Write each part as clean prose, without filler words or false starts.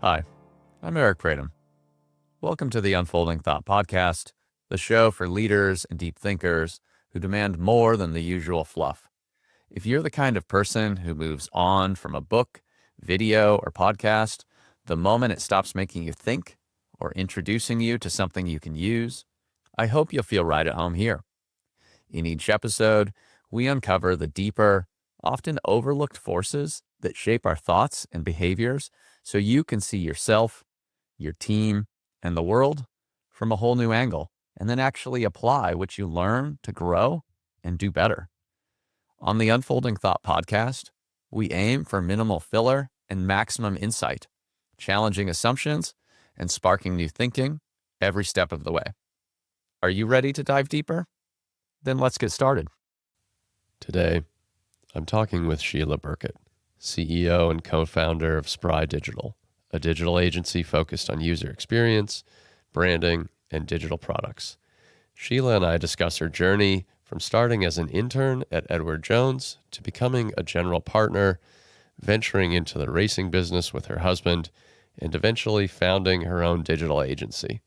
Hi, I'm Eric Pratum. Welcome to the Unfolding Thought Podcast, the show for leaders and deep thinkers who demand more than the usual fluff. If you're the kind of person who moves on from a book, video, or podcast the moment it stops making you think or introducing you to something you can use, I hope you'll feel right at home here. In each episode, we uncover the deeper, often overlooked forces that shape our thoughts and behaviors so you can see yourself, your team, and the world from a whole new angle, and then actually apply what you learn to grow and do better. On the Unfolding Thought Podcast, we aim for minimal filler and maximum insight, challenging assumptions and sparking new thinking every step of the way. Are you ready to dive deeper? Then let's get started. Today, I'm talking with Sheila Burkett, CEO and co-founder of Spry Digital, a digital agency focused on user experience, branding, and digital products. Sheila and I discuss her journey from starting as an intern at Edward Jones to becoming a general partner, venturing into the racing business with her husband, and eventually founding her own digital agency.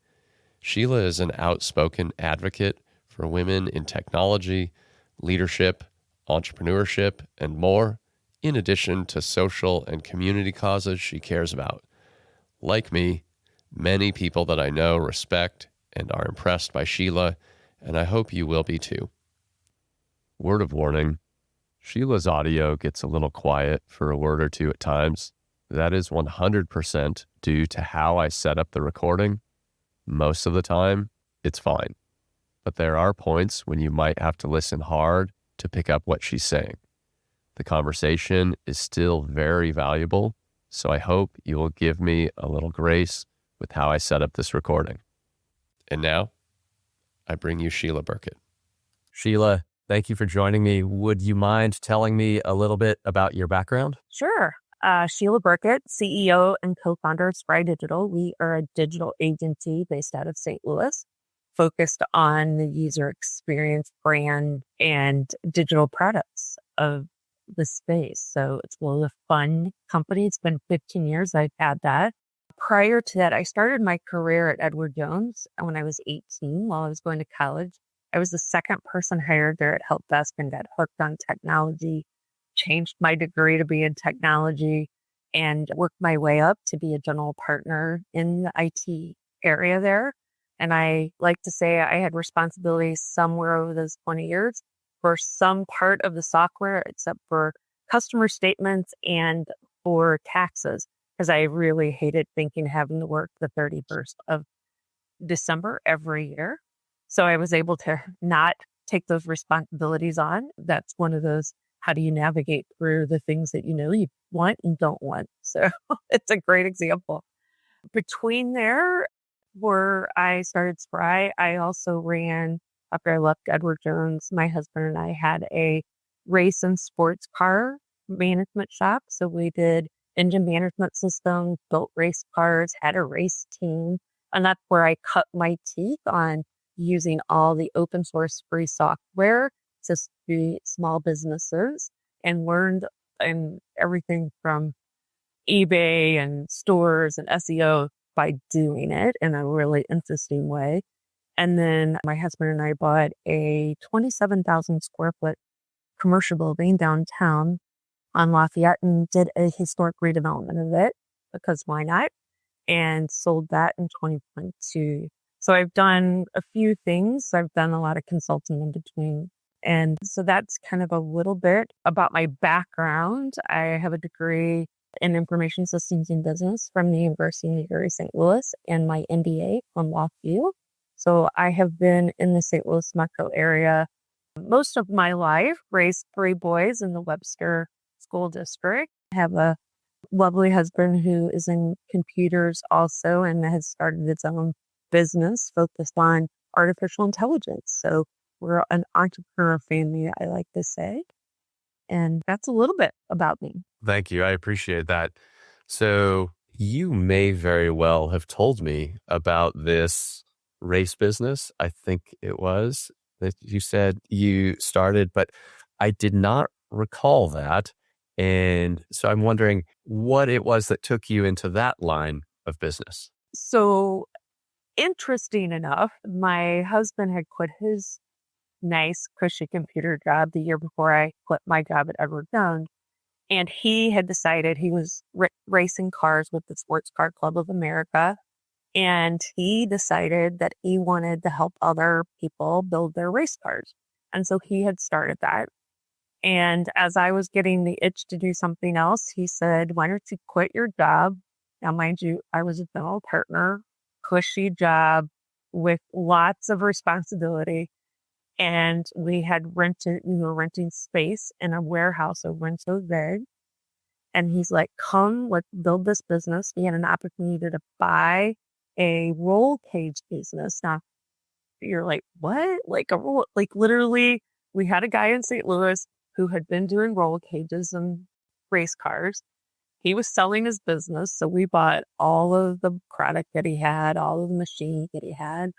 Sheila is an outspoken advocate for women in technology, leadership, entrepreneurship, and more, in addition to social and community causes she cares about. Like me, many people that I know respect and are impressed by Sheila, and I hope you will be too. Word of warning, Sheila's audio gets a little quiet for a word or two at times. That is 100% due to how I set up the recording. Most of the time, it's fine. But there are points when you might have to listen hard to pick up what she's saying. The conversation is still very valuable, so I hope you will give me a little grace with how I set up this recording. And now, I bring you Sheila Burkett. Sheila, thank you for joining me. Would you mind telling me a little bit about your background? Sure. Sheila Burkett, CEO and co-founder of Spry Digital. We are a digital agency based out of St. Louis, focused on the user experience, brand, and digital products of the space. So it's a little fun company. It's been 15 years I've had that. Prior to that, I started my career at Edward Jones when I was 18 while I was going to college. I was the second person hired there at help desk and got hooked on technology, changed my degree to be in technology, and worked my way up to be a general partner in the IT area there. And I like to say I had responsibilities somewhere over those 20 years for some part of the software, except for customer statements and for taxes, because I really hated having to work the 31st of December every year. So I was able to not take those responsibilities on. That's one of those, how do you navigate through the things that you want and don't want? So it's a great example. Between there, where I started Spry, I also ran, after I left Edward Jones, my husband and I had a race and sports car management shop. So we did engine management systems, built race cars, had a race team. And that's where I cut my teeth on using all the open source free software to be small businesses, and learned everything from eBay and stores and SEO by doing it in a really interesting way. And then my husband and I bought a 27,000 square foot commercial building downtown on Lafayette and did a historic redevelopment of it, because why not? And sold that in 2022. So I've done a few things. I've done a lot of consulting in between. And so that's kind of a little bit about my background. I have a degree in information systems and business from the University of Missouri St. Louis and my MBA from Lafayette. So I have been in the St. Louis metro area most of my life, raised 3 boys in the Webster School District. I have a lovely husband who is in computers also and has started its own business focused on artificial intelligence. So we're an entrepreneur family, I like to say. And that's a little bit about me. Thank you. I appreciate that. So you may very well have told me about this race business. I think it was that you said you started, but I did not recall that. And so I'm wondering what it was that took you into that line of business. So interesting enough, my husband had quit his nice, cushy computer job the year before I quit my job at Edward Jones. And he had decided he was racing cars with the Sports Car Club of America. And he decided that he wanted to help other people build their race cars. And so he had started that. And as I was getting the itch to do something else, he said, why don't you quit your job? Now, mind you, I was a general partner, cushy job with lots of responsibility. And we were renting space in a warehouse over in Jose. And he's like, come, let's build this business. We had an opportunity to buy a roll cage business. Now, you're like, what? Like literally, we had a guy in St. Louis who had been doing roll cages and race cars. He was selling his business. So we bought all of the product that he had, all of the machines that he had.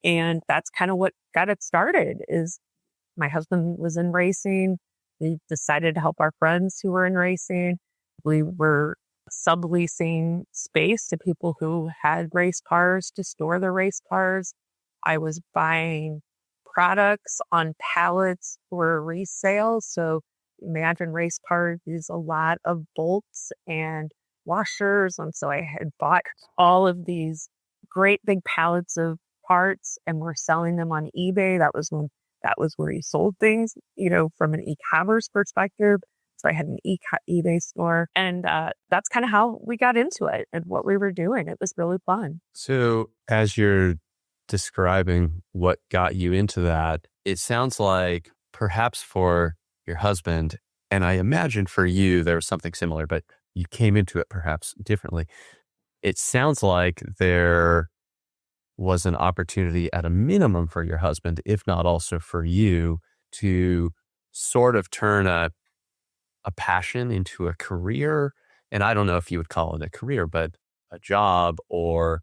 And that's kind of what got it started. Is my husband was in racing. We decided to help our friends who were in racing. We were subleasing space to people who had race cars to store their race cars. I was buying products on pallets for resale. So imagine race cars use a lot of bolts and washers. And so I had bought all of these great big pallets of parts and we're selling them on eBay. That was where you sold things, from an e-commerce perspective. So I had an eBay store, and that's kind of how we got into it and what we were doing. It was really fun. So as you're describing what got you into that, it sounds like perhaps for your husband, and I imagine for you, there was something similar, but you came into it perhaps differently. It sounds like there was an opportunity at a minimum for your husband, if not also for you, to sort of turn a passion into a career. And I don't know if you would call it a career, but a job, or,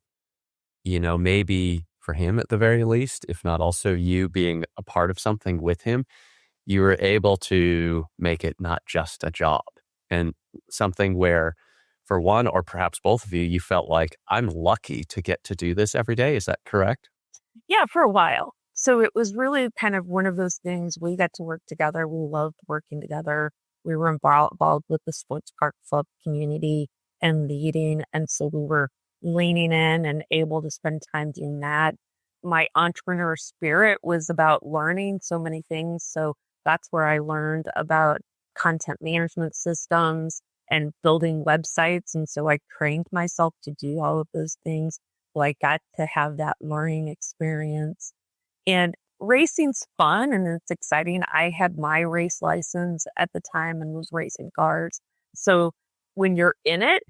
maybe for him at the very least, if not also you being a part of something with him, you were able to make it not just a job and something where for one, or perhaps both of you, you felt like, I'm lucky to get to do this every day. Is that correct? Yeah, for a while. So it was really kind of one of those things. We got to work together. We loved working together. We were involved with the sports car club community and leading. And so we were leaning in and able to spend time doing that. My entrepreneur spirit was about learning so many things. So that's where I learned about content management systems and building websites. And so I trained myself to do all of those things. So I got to have that learning experience. And racing's fun and it's exciting. I had my race license at the time and was racing cars. So when you're in it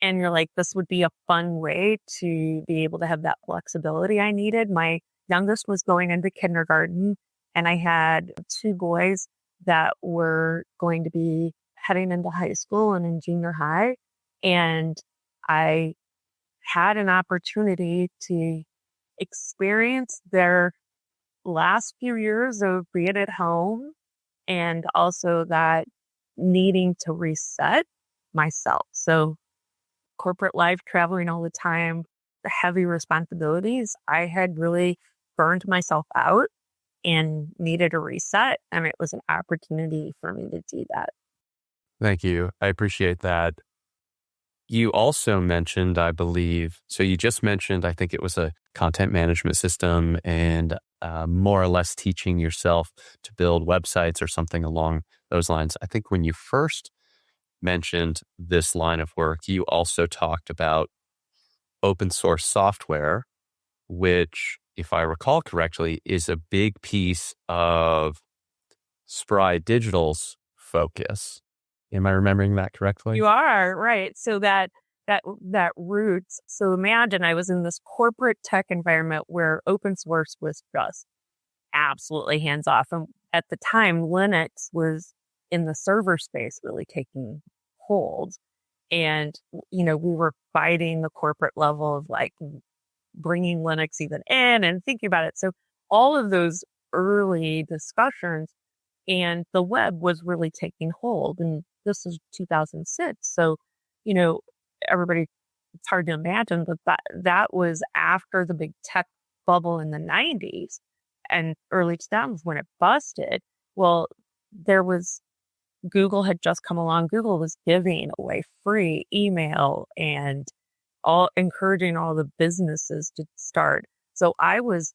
and you're like, this would be a fun way to be able to have that flexibility I needed. My youngest was going into kindergarten and I had two boys that were going to be heading into high school and in junior high. And I had an opportunity to experience their last few years of being at home and also that needing to reset myself. So corporate life, traveling all the time, the heavy responsibilities, I had really burned myself out and needed a reset. And it was an opportunity for me to do that. Thank you. I appreciate that. You also mentioned, I believe, so you just mentioned, I think it was a content management system and more or less teaching yourself to build websites or something along those lines. I think when you first mentioned this line of work, you also talked about open source software, which, if I recall correctly, is a big piece of Spry Digital's focus. Am I remembering that correctly? You are right. So that roots. So imagine I was in this corporate tech environment where open source was just absolutely hands off. And at the time, Linux was in the server space really taking hold. And, we were fighting the corporate level of like bringing Linux even in and thinking about it. So all of those early discussions and the web was really taking hold. And this is 2006. So, you know, everybody, it's hard to imagine, but that was after the big tech bubble in the 90s and early 2000s when it busted. Well, Google had just come along. Google was giving away free email and encouraging all the businesses to start. So I was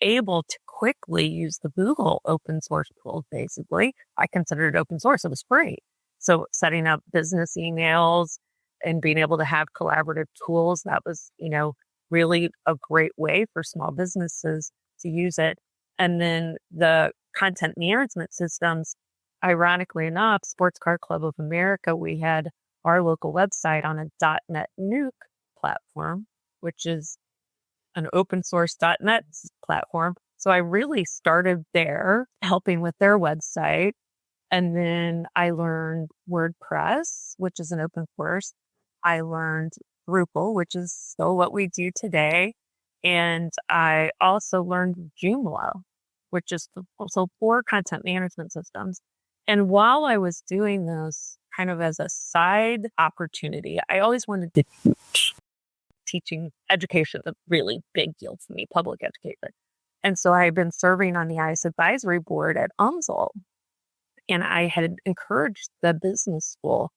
able to quickly use the Google open source tool. Basically, I considered it open source. It was free. So setting up business emails and being able to have collaborative tools, that was, really a great way for small businesses to use it. And then the content management systems, ironically enough, Sports Car Club of America, we had our local website on a .NET Nuke platform, which is an open source .NET platform. So I really started there helping with their website. And then I learned WordPress, which is an open source. I learned Drupal, which is still what we do today. And I also learned Joomla, which is also 4 content management systems. And while I was doing this kind of as a side opportunity, I always wanted to teach. Teaching education is a really big deal for me, public education. And so I had been serving on the IS advisory board at UMSL. And I had encouraged the business school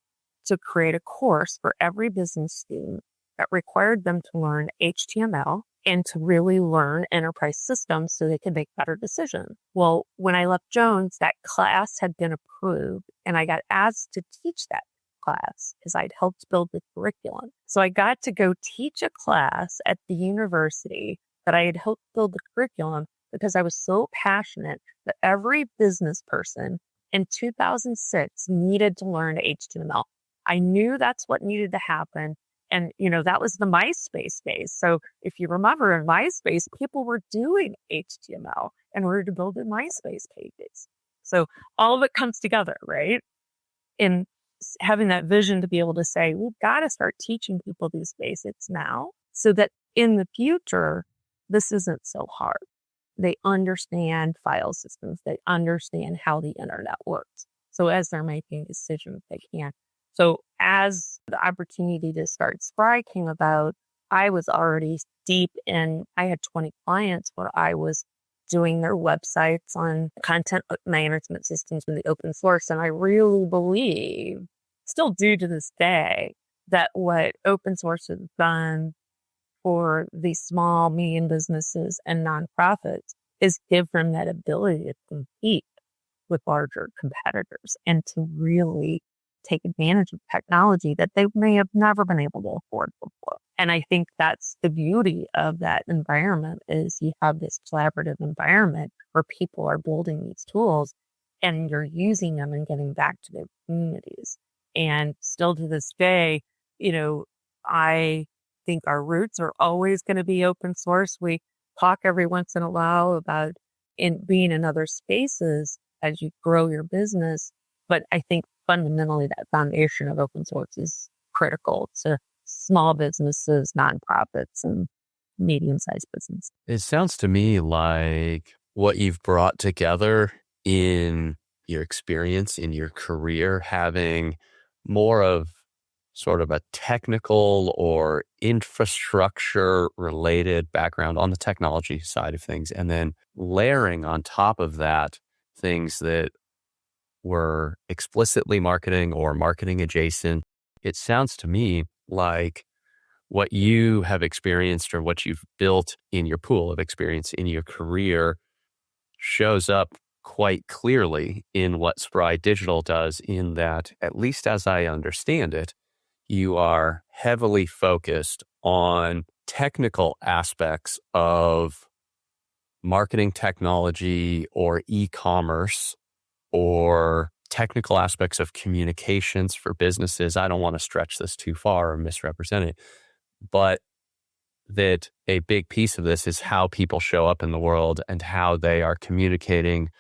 to create a course for every business student that required them to learn HTML and to really learn enterprise systems so they could make better decisions. Well, when I left Jones, that class had been approved and I got asked to teach that class because I'd helped build the curriculum. So I got to go teach a class at the university that I had helped build the curriculum because I was so passionate that every business person in 2006 needed to learn HTML. I knew that's what needed to happen. And, that was the MySpace days. So if you remember in MySpace, people were doing HTML in order to build their MySpace pages. So all of it comes together, right? In having that vision to be able to say, we've got to start teaching people these basics now so that in the future, this isn't so hard. They understand file systems. They understand how the internet works. So as they're making decisions, they can. So as the opportunity to start Spry came about, I was already deep in, I had 20 clients where I was doing their websites on content management systems in the open source. And I really believe, still do to this day, that what open source has done for these small, medium businesses and nonprofits is give them that ability to compete with larger competitors and to really take advantage of technology that they may have never been able to afford before. And I think that's the beauty of that environment is you have this collaborative environment where people are building these tools and you're using them and getting back to their communities. And still to this day, I think our roots are always going to be open source. We talk every once in a while about being in other spaces as you grow your business. But I think fundamentally that foundation of open source is critical to small businesses, nonprofits, and medium-sized businesses. It sounds to me like what you've brought together in your experience, in your career, having more of sort of a technical or infrastructure related background on the technology side of things, and then layering on top of that things that were explicitly marketing or marketing adjacent. It sounds to me like what you have experienced or what you've built in your pool of experience in your career shows up quite clearly in what Spry Digital does, in that, at least as I understand it, you are heavily focused on technical aspects of marketing technology or e-commerce or technical aspects of communications for businesses. I don't want to stretch this too far or misrepresent it, but that a big piece of this is how people show up in the world and how they are communicating,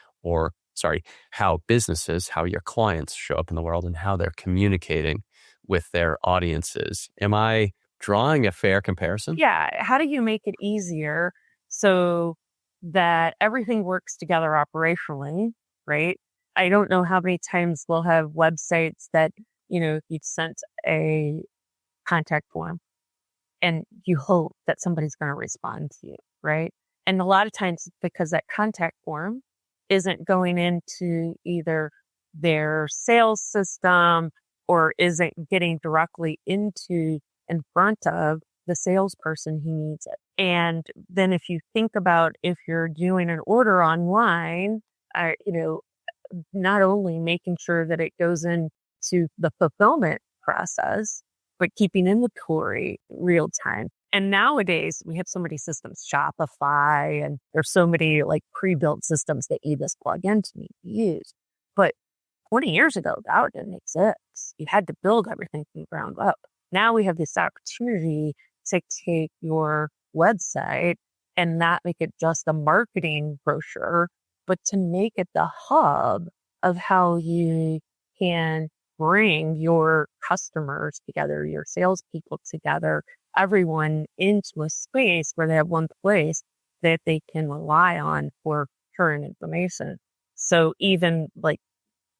how businesses, how your clients show up in the world and how they're communicating with their audiences. Am I drawing a fair comparison? Yeah. How do you make it easier so that everything works together operationally, right? I don't know how many times we'll have websites that, if you've sent a contact form and you hope that somebody's going to respond to you, right? And a lot of times it's because that contact form isn't going into either their sales system or isn't getting directly into in front of the salesperson who needs it. And then if you think about if you're doing an order online, not only making sure that it goes into the fulfillment process, but keeping inventory real time. And nowadays we have so many systems, Shopify, and there's so many like pre-built systems that you just plug into and use. But 20 years ago, that didn't exist. You had to build everything from the ground up. Now we have this opportunity to take your website and not make it just a marketing brochure, but to make it the hub of how you can bring your customers together, your salespeople together, everyone into a space where they have one place that they can rely on for current information. So even like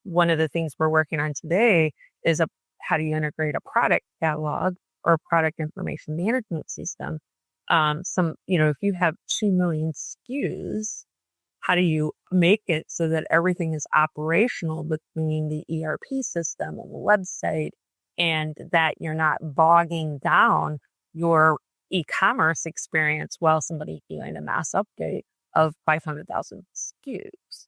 one of the things we're working on today is how do you integrate a product catalog or a product information management system? If you have 2 million SKUs, how do you make it so that everything is operational between the ERP system and the website, and that you're not bogging down your e-commerce experience while somebody's doing a mass update of 500,000 SKUs?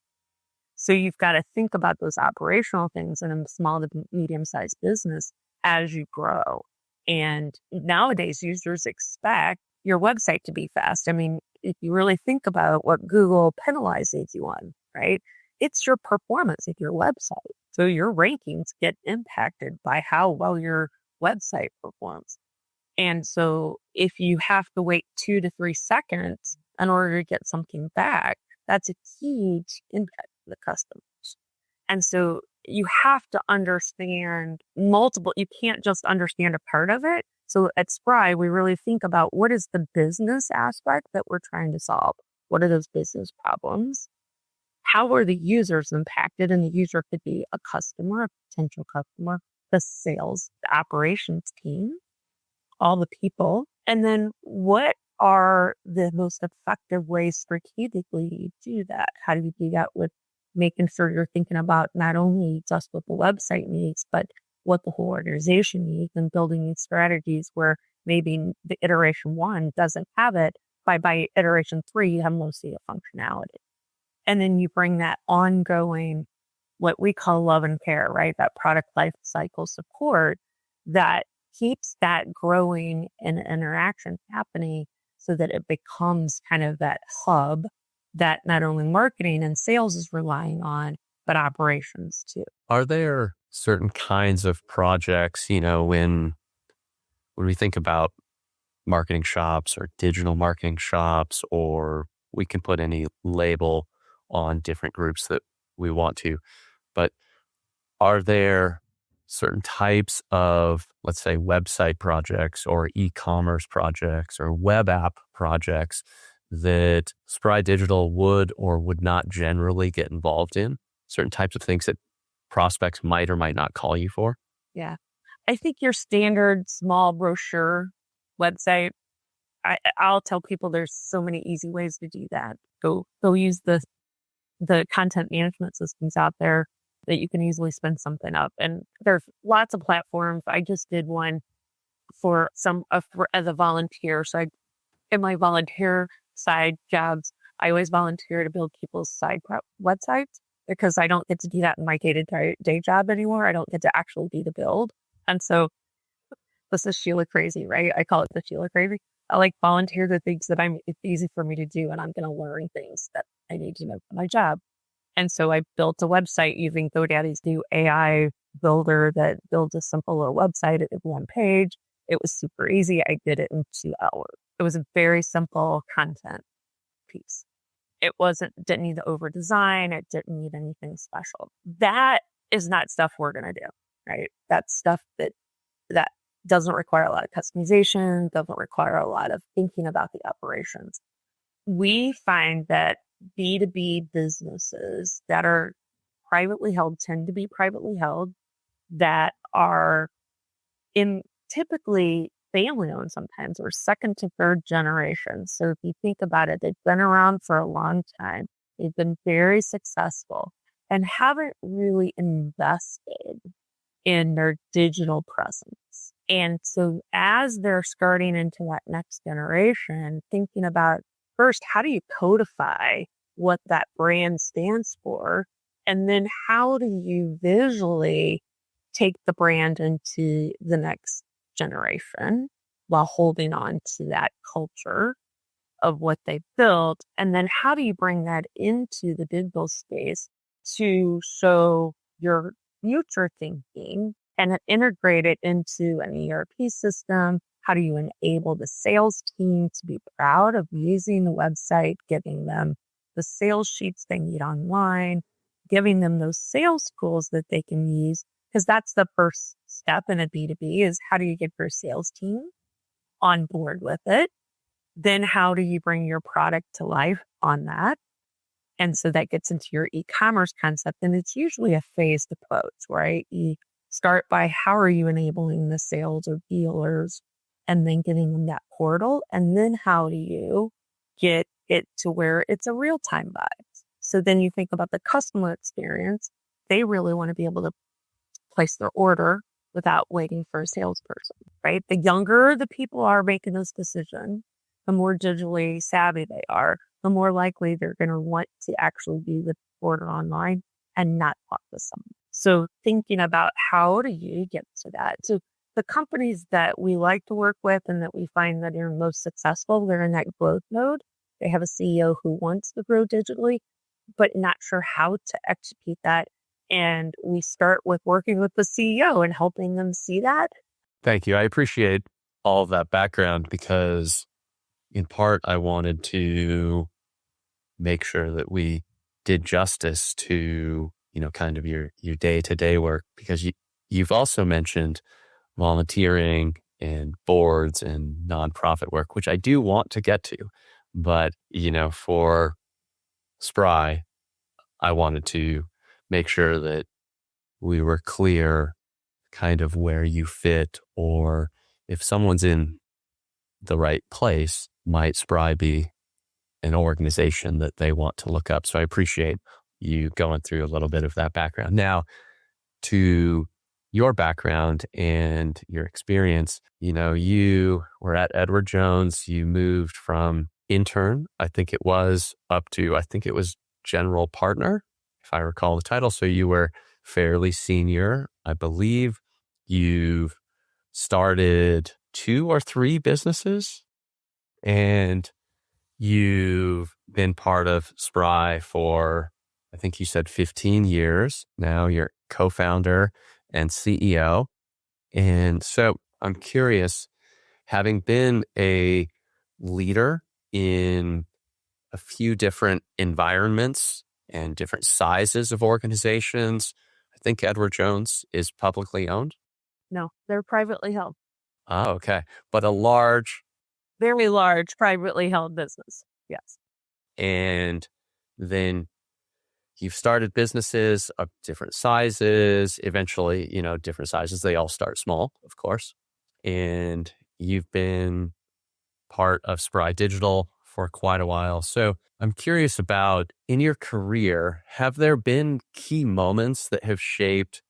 So you've got to think about those operational things in a small to medium-sized business as you grow. And nowadays, users expect your website to be fast. I mean, if you really think about what Google penalizes you on, right? It's your performance of your website. So your rankings get impacted by how well your website performs. And so if you have to wait 2 to 3 seconds in order to get something back, that's a huge impact to the customers. And so you have to understand you can't just understand a part of it. So at Spry, we really think about what is the business aspect that we're trying to solve? What are those business problems? How are the users impacted? And the user could be a customer, a potential customer, the sales, the operations team, all the people. And then what are the most effective ways strategically to do that? How do you do that with making sure you're thinking about not only just what the website needs, but what the whole organization needs, and building these strategies where maybe the iteration 1 doesn't have it. By iteration 3, you have mostly a functionality. And then you bring that ongoing, what we call love and care, right? That product life cycle support that keeps that growing and interaction happening so that it becomes kind of that hub that not only marketing and sales is relying on, but operations too. Are there certain kinds of projects, when we think about marketing shops or digital marketing shops, or we can put any label on different groups that we want to, but are there certain types of, let's say, website projects or e-commerce projects or web app projects that Spry Digital would or would not generally get involved in? Certain types of things that prospects might or might not call you for? Yeah. I think your standard small brochure website, I'll tell people there's so many easy ways to do that. Go use the content management systems out there that you can easily spin something up. And there's lots of platforms. I just did one as a volunteer. So in my volunteer side jobs, I always volunteer to build people's side websites, because I don't get to do that in my day job anymore. I don't get to actually do the build. And so this is Sheila crazy, right? I call it the Sheila crazy. I like volunteer the things that it's easy for me to do, and I'm going to learn things that I need to know for my job. And so I built a website using GoDaddy's new AI builder that builds a simple little website at 1 page. It was super easy. I did it in 2 hours. It was a very simple content piece. It didn't need to over design. It didn't need anything special. That is not stuff we're going to do, right? That's stuff that doesn't require a lot of customization, doesn't require a lot of thinking about the operations. We find that B2B businesses that are privately held tend to be privately held that are in typically family owned sometimes or second to third generation. So if you think about it, they've been around for a long time. They've been very successful and haven't really invested in their digital presence. And so as they're starting into that next generation, thinking about first, how do you codify what that brand stands for? And then how do you visually take the brand into the next generation while holding on to that culture of what they've built? And then how do you bring that into the digital space to show your future thinking and integrate it into an ERP system? How do you enable the sales team to be proud of using the website, giving them the sales sheets they need online, giving them those sales tools that they can use? Because that's the first step in a B2B is how do you get your sales team on board with it? Then how do you bring your product to life on that? And so that gets into your e-commerce concept. And it's usually a phased approach, right? You start by how are you enabling the sales of dealers and then getting them that portal? And then how do you get it to where it's a real-time buy? So then you think about the customer experience. They really want to be able to place their order without waiting for a salesperson, right? The younger the people are making this decision, the more digitally savvy they are, the more likely they're going to want to actually do the order online and not talk to someone. So thinking about how do you get to that? So the companies that we like to work with and that we find that are most successful, they're in that growth mode. They have a CEO who wants to grow digitally, but not sure how to execute that. And we start with working with the CEO and helping them see that. Thank you. I appreciate all of that background because in part, I wanted to make sure that we did justice to, kind of your day-to-day work, because you've also mentioned volunteering and boards and nonprofit work, which I do want to get to. But, for Spry, I wanted to make sure that we were clear kind of where you fit, or if someone's in the right place, might Spry be an organization that they want to look up. So I appreciate you going through a little bit of that background. Now, to your background and your experience, you were at Edward Jones, you moved from intern, I think it was general partner, if I recall the title. So you were fairly senior. I believe you've started 2 or 3 businesses, and you've been part of Spry for, I think you said 15 years. Now you're co-founder and CEO. And so I'm curious, having been a leader in a few different environments and different sizes of organizations, I think Edward Jones is publicly owned. No, they're privately held. Oh, okay. But Very large, privately held business. Yes. and then you've started businesses of different sizes, eventually, different sizes. They all start small, of course. And you've been part of Spry Digital for quite a while. So I'm curious about, in your career, have there been key moments that have shaped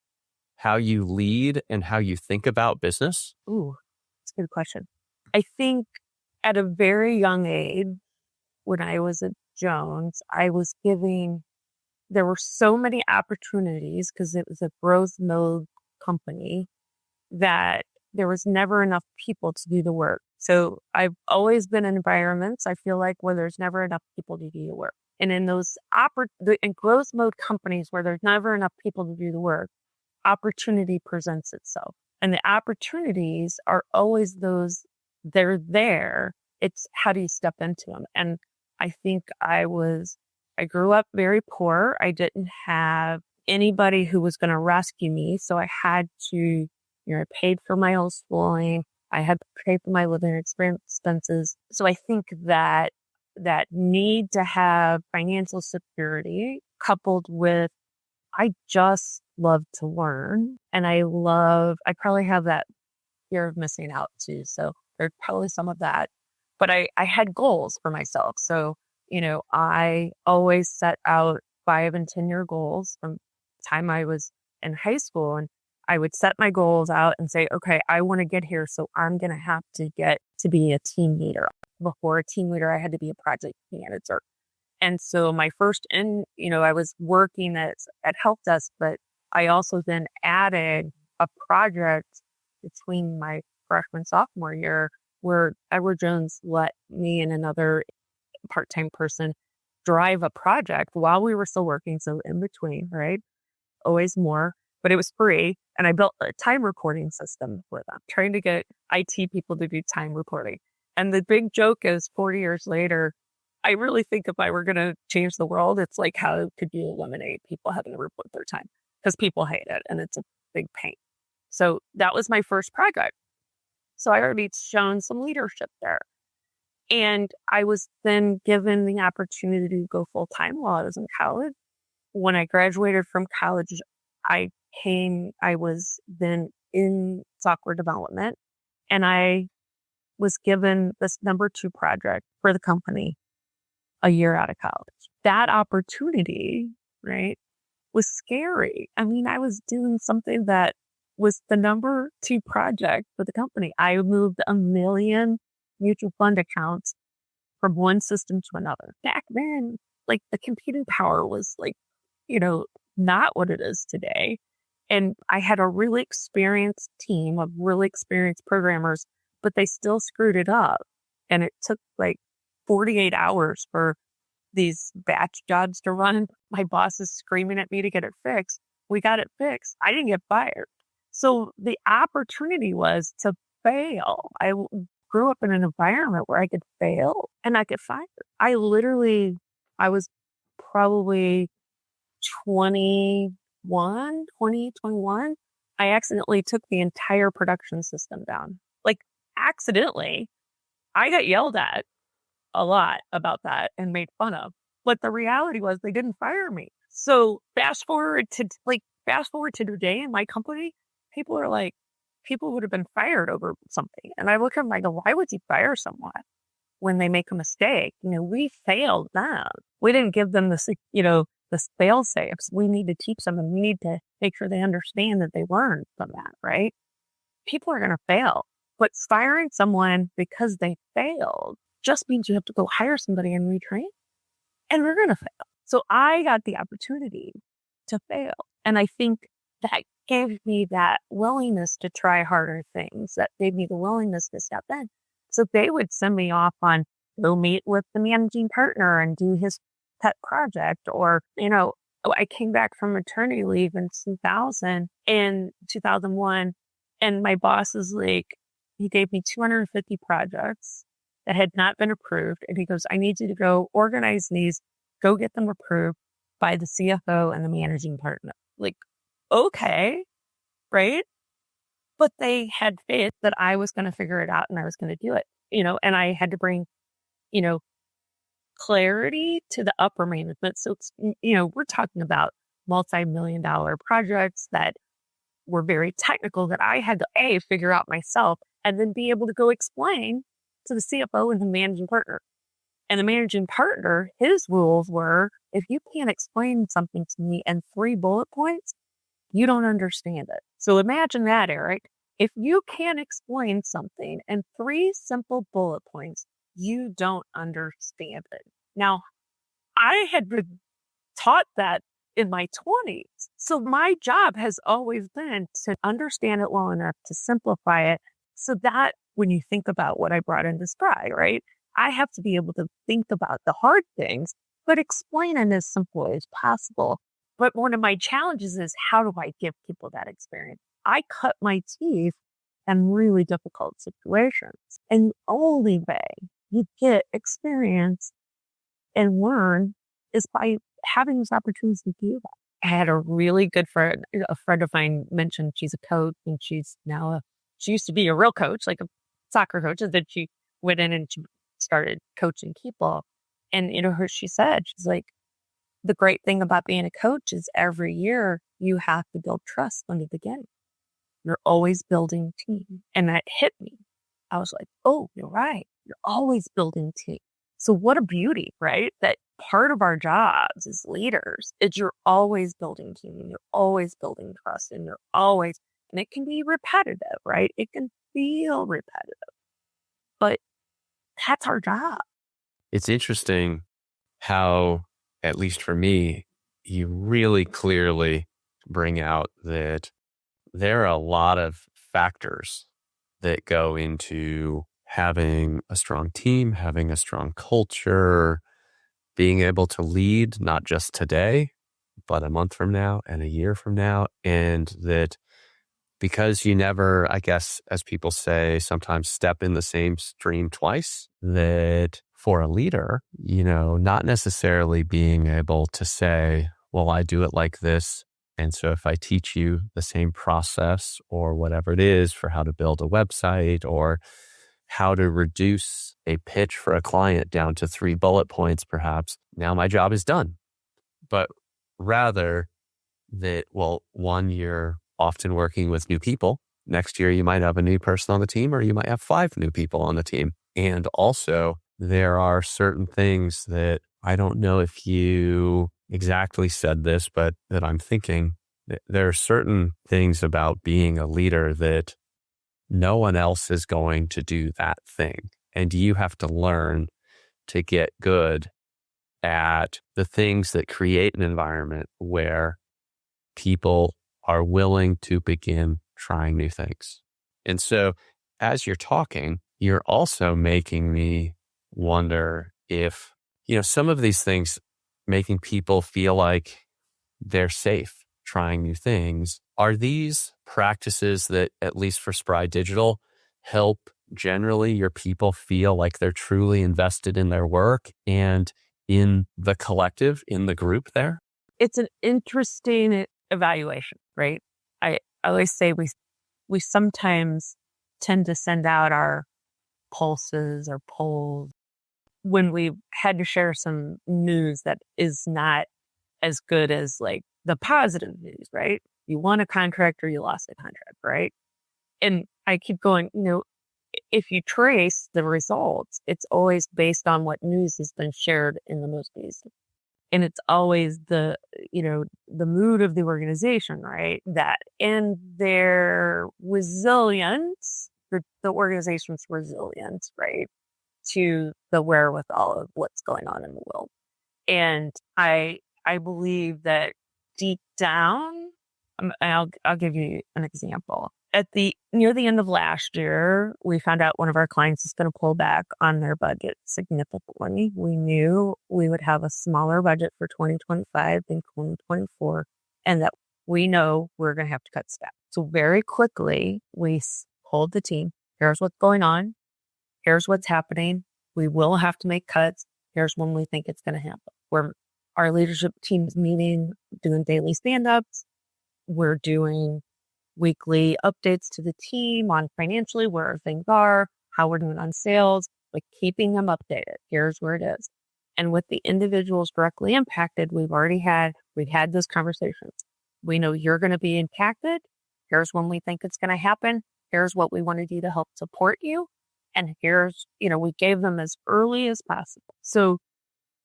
how you lead and how you think about business? Ooh, that's a good question. I think at a very young age, when I was at Jones, there were so many opportunities because it was a growth mode company that there was never enough people to do the work. So I've always been in environments, I feel like, where there's never enough people to do the work. And in those in growth mode companies where there's never enough people to do the work, opportunity presents itself. And the opportunities are always they're there. It's how do you step into them? And I think I grew up very poor. I didn't have anybody who was going to rescue me. So I had to, I paid for my whole schooling. I had to pay for my living expenses. So I think that need to have financial security coupled with I just love to learn. And I probably have that fear of missing out too. So there's probably some of that. But I had goals for myself. So, I always set out 5 and 10-year goals from the time I was in high school. And I would set my goals out and say, okay, I want to get here. So I'm going to have to get to be a team leader. Before a team leader, I had to be a project manager. And so my first I was working at help desk, but I also then added a project between my freshman sophomore year where Edward Jones let me and another part-time person drive a project while we were still working. So in between, right? Always more, but it was free. And I built a time recording system for them, trying to get IT people to do time reporting. And the big joke is 40 years later, I really think if I were going to change the world, it's like, how could you eliminate people having to report their time? Because people hate it and it's a big pain. So that was my first project. So I already shown some leadership there. And I was then given the opportunity to go full-time while I was in college. When I graduated from college, I was then in software development, and I was given this number 2 project for the company a year out of college. That opportunity, right, was scary. I mean, I was doing something that was the number 2 project for the company. I moved 1 million mutual fund accounts from one system to another. Back then, like, the computing power was like, not what it is today. And I had a really experienced team of really experienced programmers, but they still screwed it up. And it took like 48 hours for these batch jobs to run. My boss is screaming at me to get it fixed. We got it fixed. I didn't get fired. So the opportunity was to fail. I grew up in an environment where I could fail and I get fired. I was probably 21. I accidentally took the entire production system down. Like, accidentally. I got yelled at a lot about that and made fun of. But the reality was they didn't fire me. So fast forward to today in my company, people would have been fired over something. And I look at them, I go, why would you fire someone when they make a mistake? We failed them. We didn't give them the fail safes. We need to teach them, and we need to make sure they understand that they learned from that, right? People are going to fail, but firing someone because they failed just means you have to go hire somebody and retrain, and we're going to fail. So I got the opportunity to fail. And I think that gave me that willingness to try harder things, that gave me the willingness to step in. So they would send me off on, go meet with the managing partner and do his pet project. Or, I came back from maternity leave in 2001, and my boss is like, he gave me 250 projects that had not been approved. And he goes, I need you to go organize these, go get them approved by the CFO and the managing partner. Like, okay, right? But they had faith that I was going to figure it out and I was going to do it, and I had to bring, clarity to the upper management. So it's, we're talking about multi-million-dollar projects that were very technical that I had to figure out myself and then be able to go explain to the CFO and the managing partner. And the managing partner, his rules were, if you can't explain something to me in 3 bullet points, you don't understand it. So imagine that, Eric. If you can't explain something in 3 simple bullet points, you don't understand it. Now, I had been taught that in my 20s. So my job has always been to understand it well enough to simplify it, so that when you think about what I brought into Spry, right, I have to be able to think about the hard things, but explain it as simple as possible. But one of my challenges is, how do I give people that experience? I cut my teeth in really difficult situations. And the only way you get experience and learn is by having those opportunities to do that. I had a really good friend, a friend of mine mentioned she's a coach, and she's now she used to be a real coach, like a soccer coach, and then she went in and she started coaching people. And she said, she's like, the great thing about being a coach is every year you have to build trust from the beginning. You're always building team. And that hit me. I was like, oh, you're right. You're always building team. So what a beauty, right? That part of our jobs as leaders is you're always building team. And you're always building trust. And and it can be repetitive, right? It can feel repetitive. But that's our job. It's interesting how, at least for me, you really clearly bring out that there are a lot of factors that go into having a strong team, having a strong culture, being able to lead not just today, but a month from now and a year from now. And that because you never, I guess, as people say, sometimes step in the same stream twice, that for a leader, not necessarily being able to say, well, I do it like this. And so if I teach you the same process or whatever it is for how to build a website or how to reduce a pitch for a client down to 3 bullet points, perhaps, now my job is done. But rather that, well, one year often working with new people. Next year, you might have a new person on the team, or you might have 5 new people on the team. And also, there are certain things that I don't know if you exactly said this, but that I'm thinking that there are certain things about being a leader that no one else is going to do that thing. And you have to learn to get good at the things that create an environment where people are willing to begin trying new things. And so as you're talking, you're also making me wonder if, some of these things making people feel like they're safe trying new things. Are these practices that, at least for Spry Digital, help generally your people feel like they're truly invested in their work and in the collective, in the group there? It's an interesting evaluation, right? I always say we sometimes tend to send out our pulses or polls when we had to share some news that is not as good as like the positive news, right? You won a contract or you lost a contract, right? And I keep going, if you trace the results, it's always based on what news has been shared in the most recent. And it's always the mood of the organization, right? That and their resilience, the organization's resilience, right? To the wherewithal of what's going on in the world. And I believe that deep down, I'll give you an example. Near the end of last year, we found out one of our clients is going to pull back on their budget significantly. We knew we would have a smaller budget for 2025 than 2024, and that we know we're going to have to cut staff. So very quickly, we pulled the team. Here's what's going on. Here's what's happening. We will have to make cuts. Here's when we think it's going to happen. Our leadership team's meeting, doing daily stand-ups. We're doing weekly updates to the team on financially, where things are, how we're doing on sales, like keeping them updated. Here's where it is. And with the individuals directly impacted, we've had those conversations. We know you're going to be impacted. Here's when we think it's going to happen. Here's what we want to do to help support you. And here's, we gave them as early as possible. So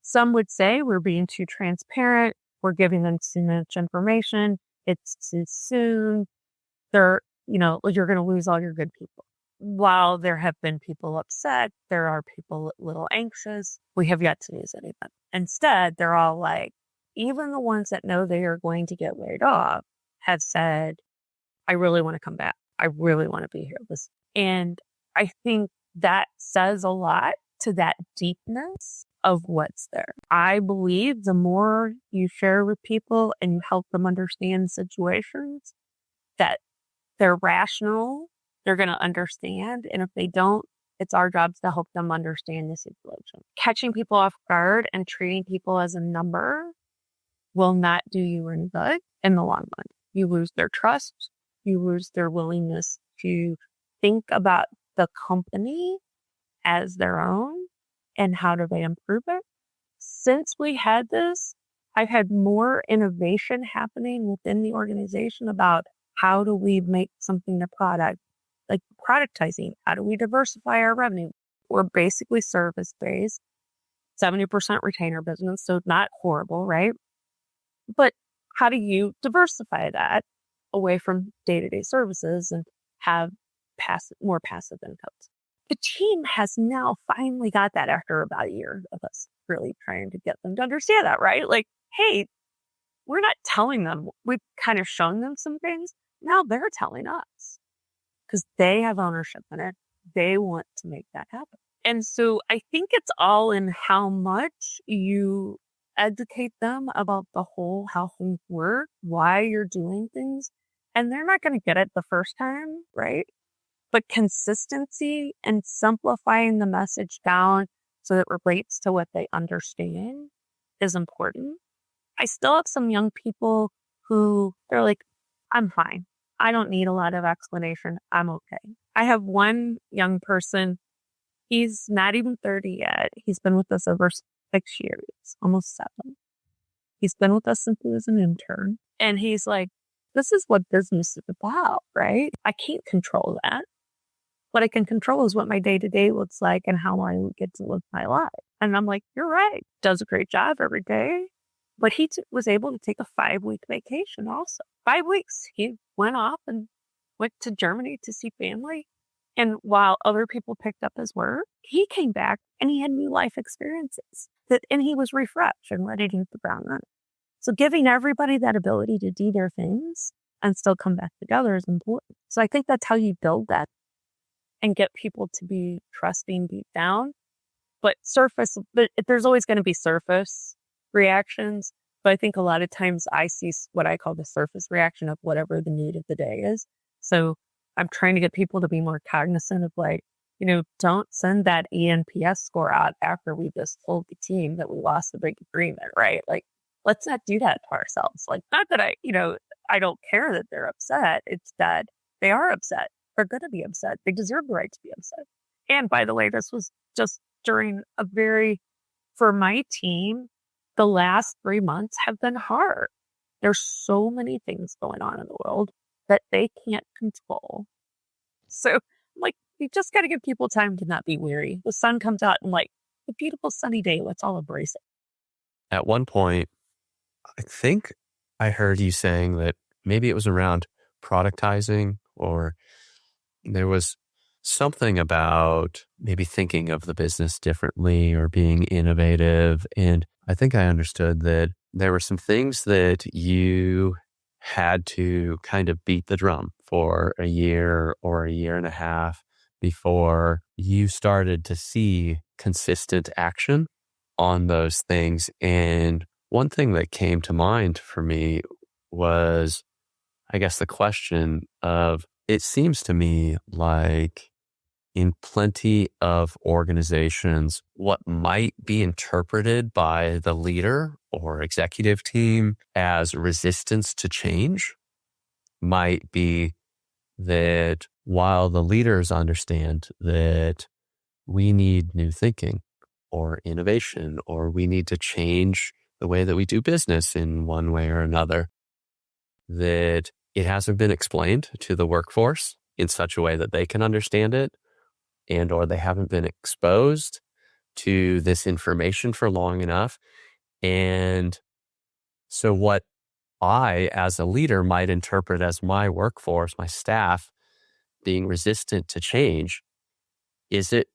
some would say we're being too transparent. We're giving them too much information. It's too soon. You're going to lose all your good people. While there have been people upset, there are people a little anxious. We have yet to lose any of them. Instead, they're all like, even the ones that know they are going to get laid off have said, I really want to come back. I really want to be here. And I think that says a lot to that deepness of what's there. I believe the more you share with people and you help them understand situations, that they're rational, they're going to understand. And if they don't, it's our jobs to help them understand the situation. Catching people off guard and treating people as a number will not do you any good in the long run. You lose their trust. You lose their willingness to think about the company as their own and how do they improve it. Since we had this, I've had more innovation happening within the organization about how do we make something a product, like productizing. How do we diversify our revenue? We're basically service-based, 70% retainer business, so not horrible, right? But how do you diversify that away from day-to-day services and have more passive incomes? The team has now finally got that after about a year of us really trying to get them to understand that, right? Like, hey, we're not telling them. We've kind of shown them some things. Now they're telling us because they have ownership in it. They want to make that happen. And so I think it's all in how much you educate them about the whole, how things work, why you're doing things. And they're not going to get it the first time, right? But consistency and simplifying the message down so that it relates to what they understand is important. I still have some young people who they're like, I'm fine. I don't need a lot of explanation. I'm okay. I have one young person. He's not even 30 yet. He's been with us over 6 years, almost 7. He's been with us since he was an intern. And he's like, this is what business is about, right? I can't control that. What I can control is what my day-to-day looks like and how I get to live my life. And I'm like, you're right. Does a great job every day. But he was able to take a 5-week vacation also. 5 weeks. He went off and went to Germany to see family. And while other people picked up his work, he came back and he had new life experiences. And he was refreshed and ready to hit the ground running. So giving everybody that ability to do their things and still come back together is important. So I think that's how you build that and get people to be trusting deep down. But there's always going to be surface reactions. But I think a lot of times I see what I call the surface reaction of whatever the need of the day is. So I'm trying to get people to be more cognizant of like, don't send that ENPS score out after we just told the team that we lost a big agreement, right? Like, let's not do that to ourselves. Like, not that I don't care that they're upset. It's that they are upset. They're going to be upset. They deserve the right to be upset. And by the way, this was just during for my team, the last 3 months have been hard. There's so many things going on in the world that they can't control. So like, you just got to give people time to not be weary. The sun comes out and like a beautiful sunny day. Let's all embrace it. At one point, I think I heard you saying that maybe it was around productizing, or there was something about maybe thinking of the business differently or being innovative. And I think I understood that there were some things that you had to kind of beat the drum for a year or a year and a half before you started to see consistent action on those things. And one thing that came to mind for me was, I guess, the question of, it seems to me like in plenty of organizations, what might be interpreted by the leader or executive team as resistance to change might be that while the leaders understand that we need new thinking or innovation, or we need to change the way that we do business in one way or another, that it hasn't been explained to the workforce in such a way that they can understand it, and or they haven't been exposed to this information for long enough. And so what I, as a leader, might interpret as my workforce, my staff, being resistant to change, is it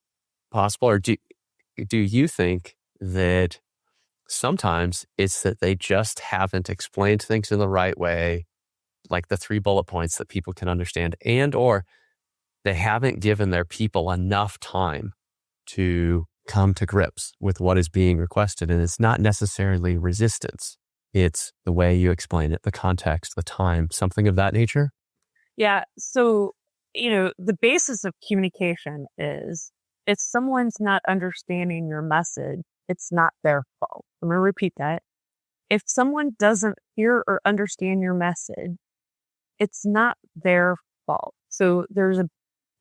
possible, or do you think that sometimes it's that they just haven't explained things in the right way, like the 3 bullet points that people can understand, and or they haven't given their people enough time to come to grips with what is being requested? And it's not necessarily resistance. It's the way you explain it, the context, the time, something of that nature. Yeah. So, the basis of communication is if someone's not understanding your message, it's not their fault. I'm going to repeat that. If someone doesn't hear or understand your message, it's not their fault. So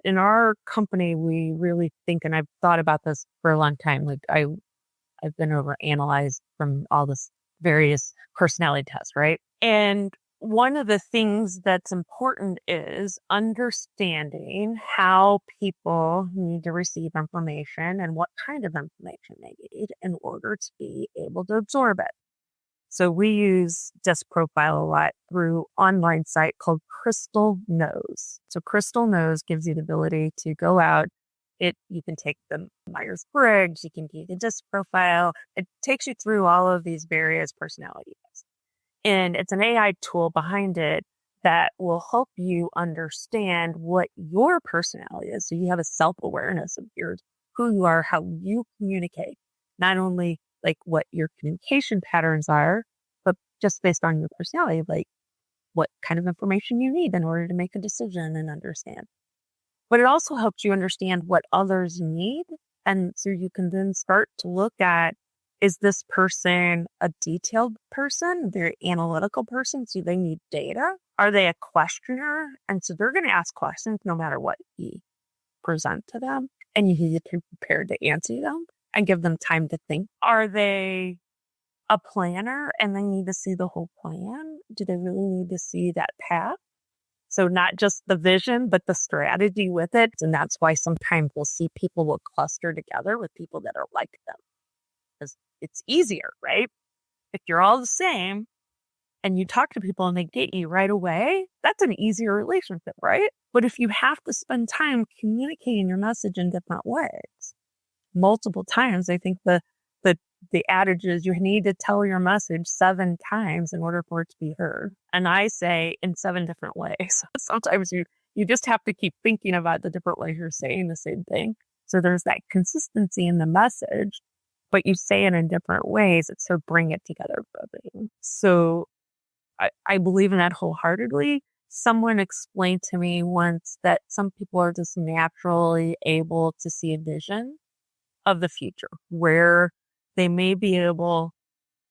in our company, we really think, and I've thought about this for a long time, like I've been over analyzed from all this various personality tests, right? And one of the things that's important is understanding how people need to receive information and what kind of information they need in order to be able to absorb it. So we use Disc Profile a lot through online site called Crystal Knows. So Crystal Knows gives you the ability to go out. You can take the Myers-Briggs, you can do the Disc Profile. It takes you through all of these various personality tests. And it's an AI tool behind it that will help you understand what your personality is. So you have a self-awareness of who you are, how you communicate, not only like what your communication patterns are, but just based on your personality, like what kind of information you need in order to make a decision and understand. But it also helps you understand what others need. And so you can then start to look at, is this person a detailed person, a very analytical person? So they need data. Are they a questioner? And so they're going to ask questions no matter what you present to them. And you need to be prepared to answer them and give them time to think. Are they a planner and they need to see the whole plan? Do they really need to see that path? So not just the vision, but the strategy with it. And that's why sometimes we'll see people will cluster together with people that are like them. Because it's easier, right? If you're all the same and you talk to people and they get you right away, that's an easier relationship, right? But if you have to spend time communicating your message in different ways, multiple times, I think the adage is you need to tell your message 7 times in order for it to be heard. And I say in 7 different ways. Sometimes you just have to keep thinking about the different ways you're saying the same thing. So there's that consistency in the message, but you say it in different ways. It's to bring it together. So I believe in that wholeheartedly. Someone explained to me once that some people are just naturally able to see a vision of the future where they may be able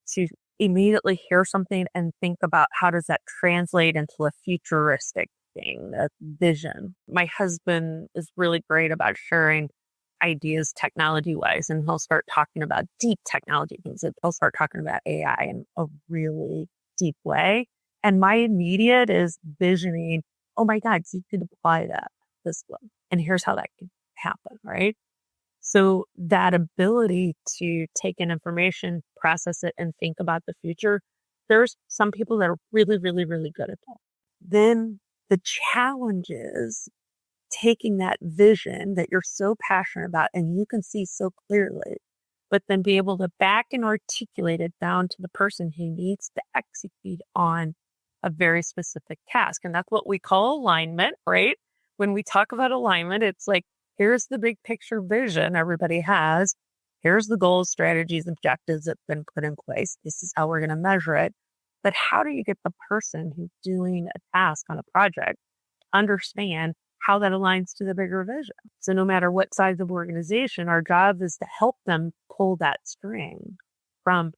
to immediately hear something and think about how does that translate into a futuristic thing, a vision. My husband is really great about sharing ideas technology-wise, and he'll start talking about deep technology things. He'll start talking about AI in a really deep way. And my immediate is visioning, oh my God, you could apply that this way. And here's how that can happen, right? So that ability to take in information, process it, and think about the future, there's some people that are really, really, really good at that. Then the challenge is taking that vision that you're so passionate about and you can see so clearly, but then be able to back and articulate it down to the person who needs to execute on a very specific task. And that's what we call alignment, right? When we talk about alignment, it's like, here's the big picture vision everybody has. Here's the goals, strategies, objectives that have been put in place. This is how we're going to measure it. But how do you get the person who's doing a task on a project to understand how that aligns to the bigger vision? So no matter what size of organization, our job is to help them pull that string from,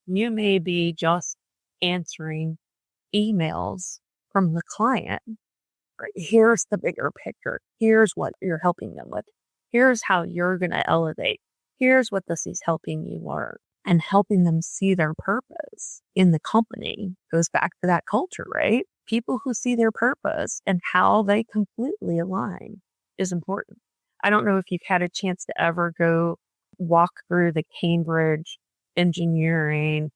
you may be just answering emails from the client. Here's the bigger picture. Here's what you're helping them with. Here's how you're going to elevate. Here's what this is helping you learn. And helping them see their purpose in the company goes back to that culture, right? People who see their purpose and how they completely align is important. I don't know if you've had a chance to ever go walk through the Cambridge engineering.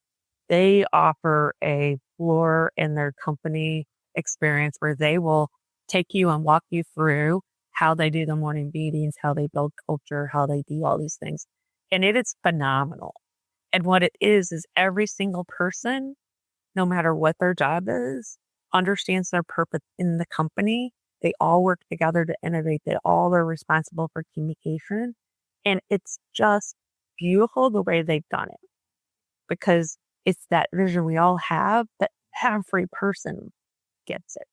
They offer a floor in their company experience where they will take you and walk you through how they do the morning meetings, how they build culture, how they do all these things. And it is phenomenal. And what it is every single person, no matter what their job is, understands their purpose in the company. They all work together to innovate. They all are responsible for communication. And it's just beautiful the way they've done it, because it's that vision we all have that every person gets it.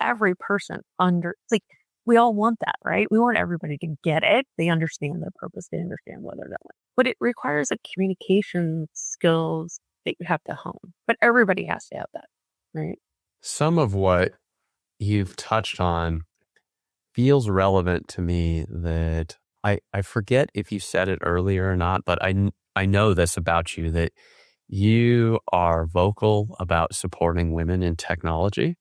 Every person it's like, we all want that, right? We want everybody to get it. They understand their purpose. They understand what they're doing. But it requires a communication skills that you have to hone. But everybody has to have that, right? Some of what you've touched on feels relevant to me that I forget if you said it earlier or not, but I know this about you, that You are vocal about supporting women in technology.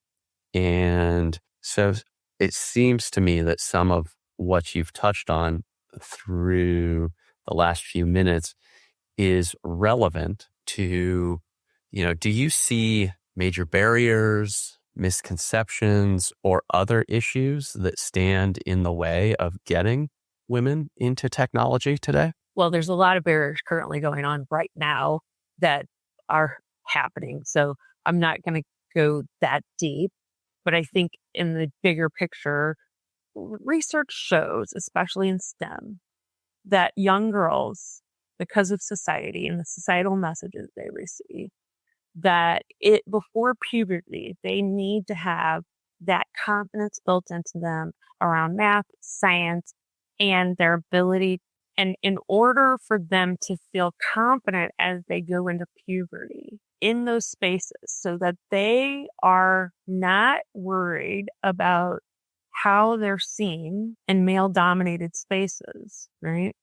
And so it seems to me that some of what you've touched on through the last few minutes is relevant to, do you see major barriers, misconceptions, or other issues that stand in the way of getting women into technology today? Well, there's a lot of barriers currently going on right now that are happening. So I'm not going to go that deep, but I think in the bigger picture, research shows, especially in STEM, that young girls, because of society and the societal messages they receive, that before puberty, they need to have that confidence built into them around math, science, and their ability. And in order for them to feel confident as they go into puberty in those spaces, so that they are not worried about how they're seen in male dominated spaces, right?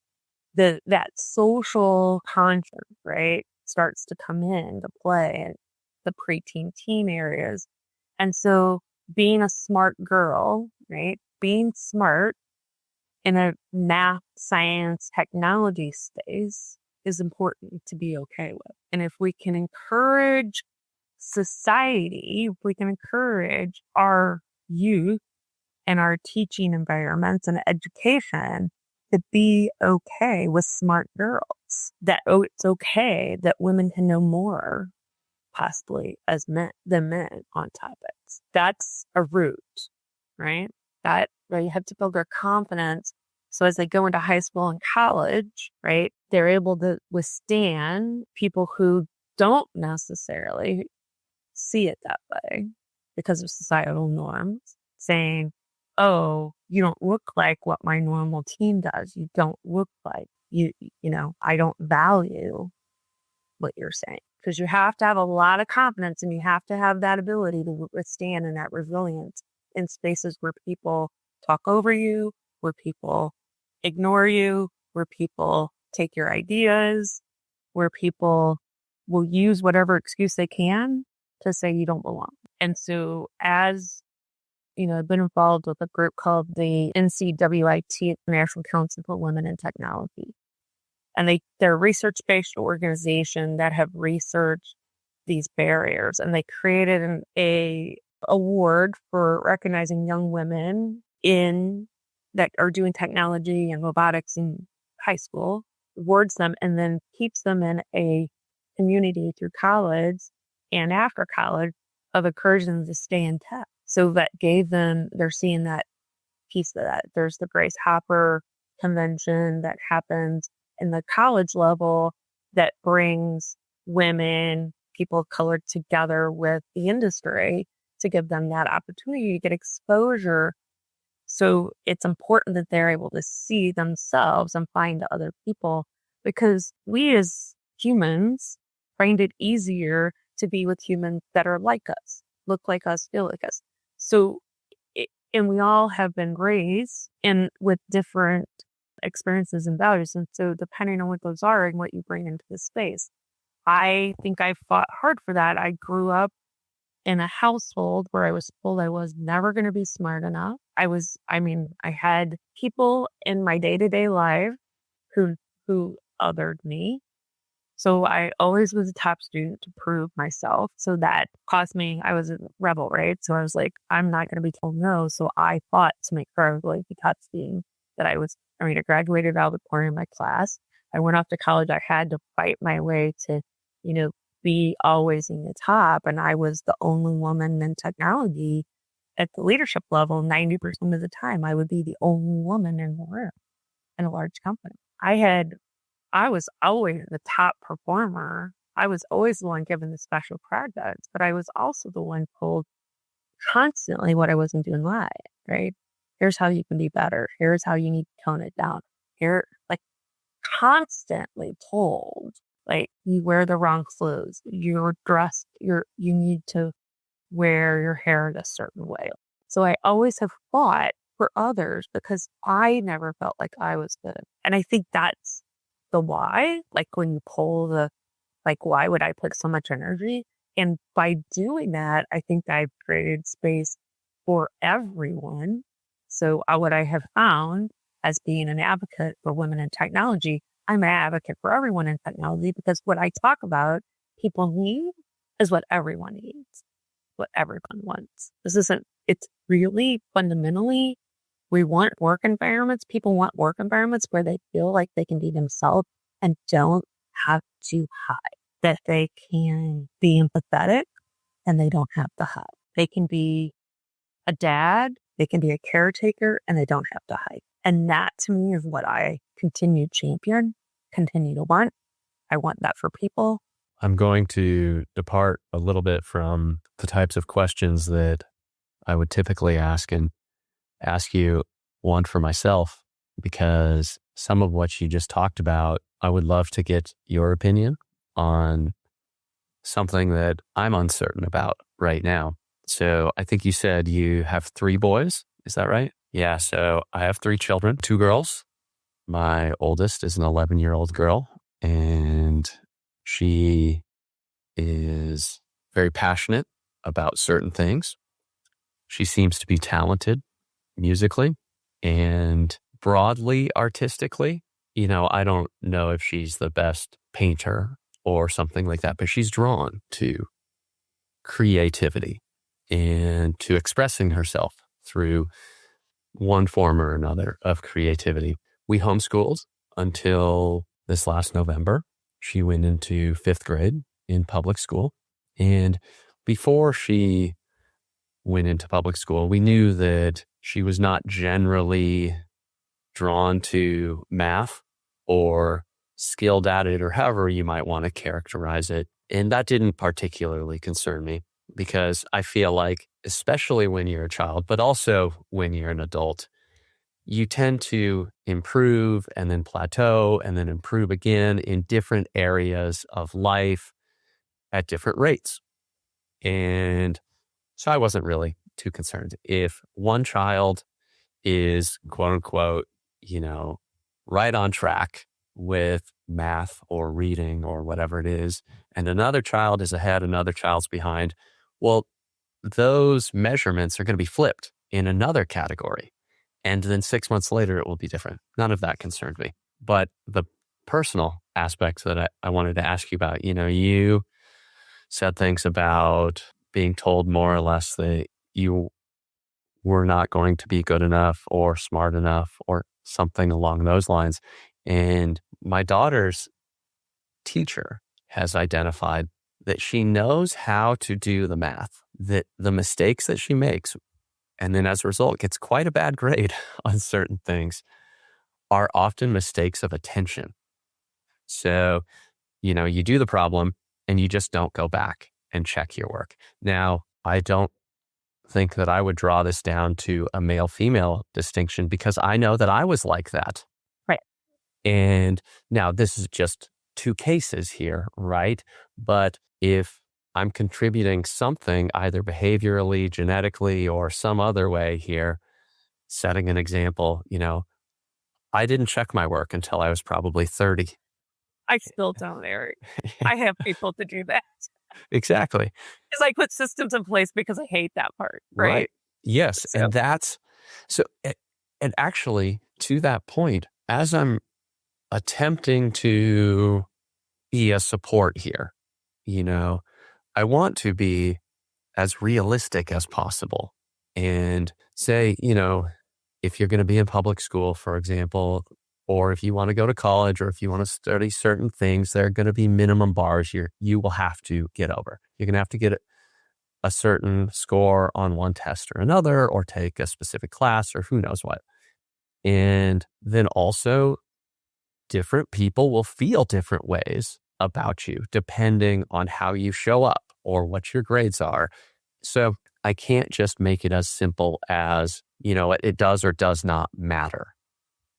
That social conscience, right, starts to come into play in the preteen teen areas. And so being a smart girl, right, being smart in a math, science, technology space is important to be okay with. And if we can encourage society, if we can encourage our youth and our teaching environments and education to be okay with smart girls, that it's okay that women can know more, possibly as men than men on topics. That's a root, right? That you have to build their confidence. So as they go into high school and college, right, they're able to withstand people who don't necessarily see it that way because of societal norms, saying, oh, you don't look like what my normal teen does. You don't look like I don't value what you're saying. Because you have to have a lot of confidence and you have to have that ability to withstand and that resilience in spaces where people talk over you, where people ignore you, where people take your ideas, where people will use whatever excuse they can to say you don't belong. And so as I've been involved with a group called the NCWIT, National Council for Women in Technology. And they're a research-based organization that have researched these barriers. And they created an award for recognizing young women that are doing technology and robotics in high school, awards them, and then keeps them in a community through college and after college of encouraging them to stay in tech. So that they're seeing that piece of that. There's the Grace Hopper convention that happens in the college level that brings women, people of color together with the industry to give them that opportunity to get exposure. So it's important that they're able to see themselves and find other people, because we as humans find it easier to be with humans that are like us, look like us, feel like us. So, and we all have been raised with different experiences and values. And so depending on what those are and what you bring into the space, I think I fought hard for that. I grew up in a household where I was told I was never going to be smart enough. I had people in my day-to-day life who othered me. So I always was a top student to prove myself. So that cost me, I was a rebel, right? So I was like, I'm not going to be told no. So I fought to make sure I was like the top student that I graduated valedictorian in my class. I went off to college. I had to fight my way to, be always in the top. And I was the only woman in technology at the leadership level. 90% of the time, I would be the only woman in the room in a large company. I was always the top performer. I was always the one given the special projects, but I was also the one told constantly what I wasn't doing right? Here's how you can be better. Here's how you need to tone it down. Constantly told, you wear the wrong clothes. You're dressed, you need to wear your hair in a certain way. So I always have fought for others because I never felt like I was good. And I think that's the why. Like when you pull the Like, why would I put so much energy? And by doing that, I think I've created space for everyone. So what I have found as being an advocate for women in technology, I'm an advocate for everyone in technology because what I talk about people need is what everyone needs, what everyone wants. It's really fundamentally, we want work environments. People want work environments where they feel like they can be themselves and don't have to hide, that they can be empathetic and they don't have to hide. They can be a dad, they can be a caretaker, and they don't have to hide. And that to me is what I continue to champion, continue to want. I want that for people. I'm going to depart a little bit from the types of questions that I would typically ask and ask you one for myself, because some of what you just talked about, I would love to get your opinion on something that I'm uncertain about right now. So I think you said you have 3 boys. Is that right? Yeah. So I have 3 children, 2 girls. My oldest is an 11-year-old girl, and she is very passionate about certain things. She seems to be talented musically and broadly artistically. I don't know if she's the best painter or something like that, but she's drawn to creativity and to expressing herself through one form or another of creativity. We homeschooled until this last November. She went into 5th grade in public school. And before she went into public school, we knew that she was not generally drawn to math or skilled at it, or however you might want to characterize it. And that didn't particularly concern me, because I feel like, especially when you're a child, but also when you're an adult, you tend to improve and then plateau and then improve again in different areas of life at different rates. And so I wasn't really too concerned. If one child is quote unquote, right on track with math or reading or whatever it is, and another child is ahead, another child's behind, well, those measurements are going to be flipped in another category. And then 6 months later, it will be different. None of that concerned me. But the personal aspects that I wanted to ask you about, you said things about being told more or less that you were not going to be good enough or smart enough or something along those lines. And my daughter's teacher has identified that she knows how to do the math, that the mistakes that she makes, and then as a result gets quite a bad grade on certain things, are often mistakes of attention. So, you do the problem and you just don't go back and check your work. Now, I don't think that I would draw this down to a male-female distinction, because I know that I was like that. Right. And now this is just 2 cases here, right? But if I'm contributing something either behaviorally, genetically, or some other way here, setting an example, I didn't check my work until I was probably 30. I still don't, Eric. I have people to do that. Exactly. Because I put systems in place because I hate that part, right? Yes. So. And that's so, and actually to that point, as I'm attempting to be a support here, I want to be as realistic as possible and say, if you're going to be in public school, for example, or if you want to go to college, or if you want to study certain things, there are going to be minimum bars you will have to get over. You're going to have to get a certain score on one test or another, or take a specific class, or who knows what. And then also, different people will feel different ways about you depending on how you show up or what your grades are. So I can't just make it as simple as, it does or does not matter.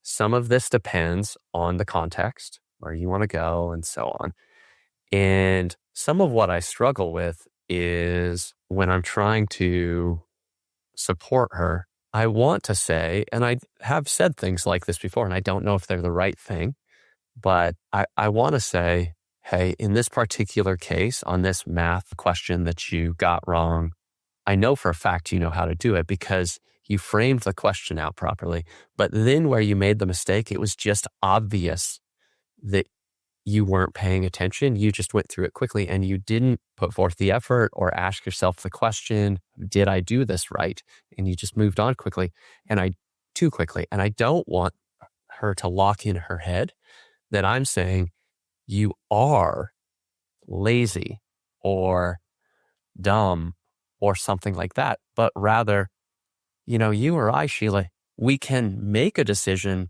Some of this depends on the context, where you want to go, and so on. And some of what I struggle with is when I'm trying to support her, I want to say, and I have said things like this before, and I don't know if they're the right thing, but I want to say, hey, in this particular case, on this math question that you got wrong, I know for a fact you know how to do it because you framed the question out properly. But then where you made the mistake, it was just obvious that you weren't paying attention. You just went through it quickly and you didn't put forth the effort or ask yourself the question, did I do this right? And you just moved on quickly too quickly. And I don't want her to lock in her head that I'm saying you are lazy or dumb or something like that, but rather, you or I, Sheila, we can make a decision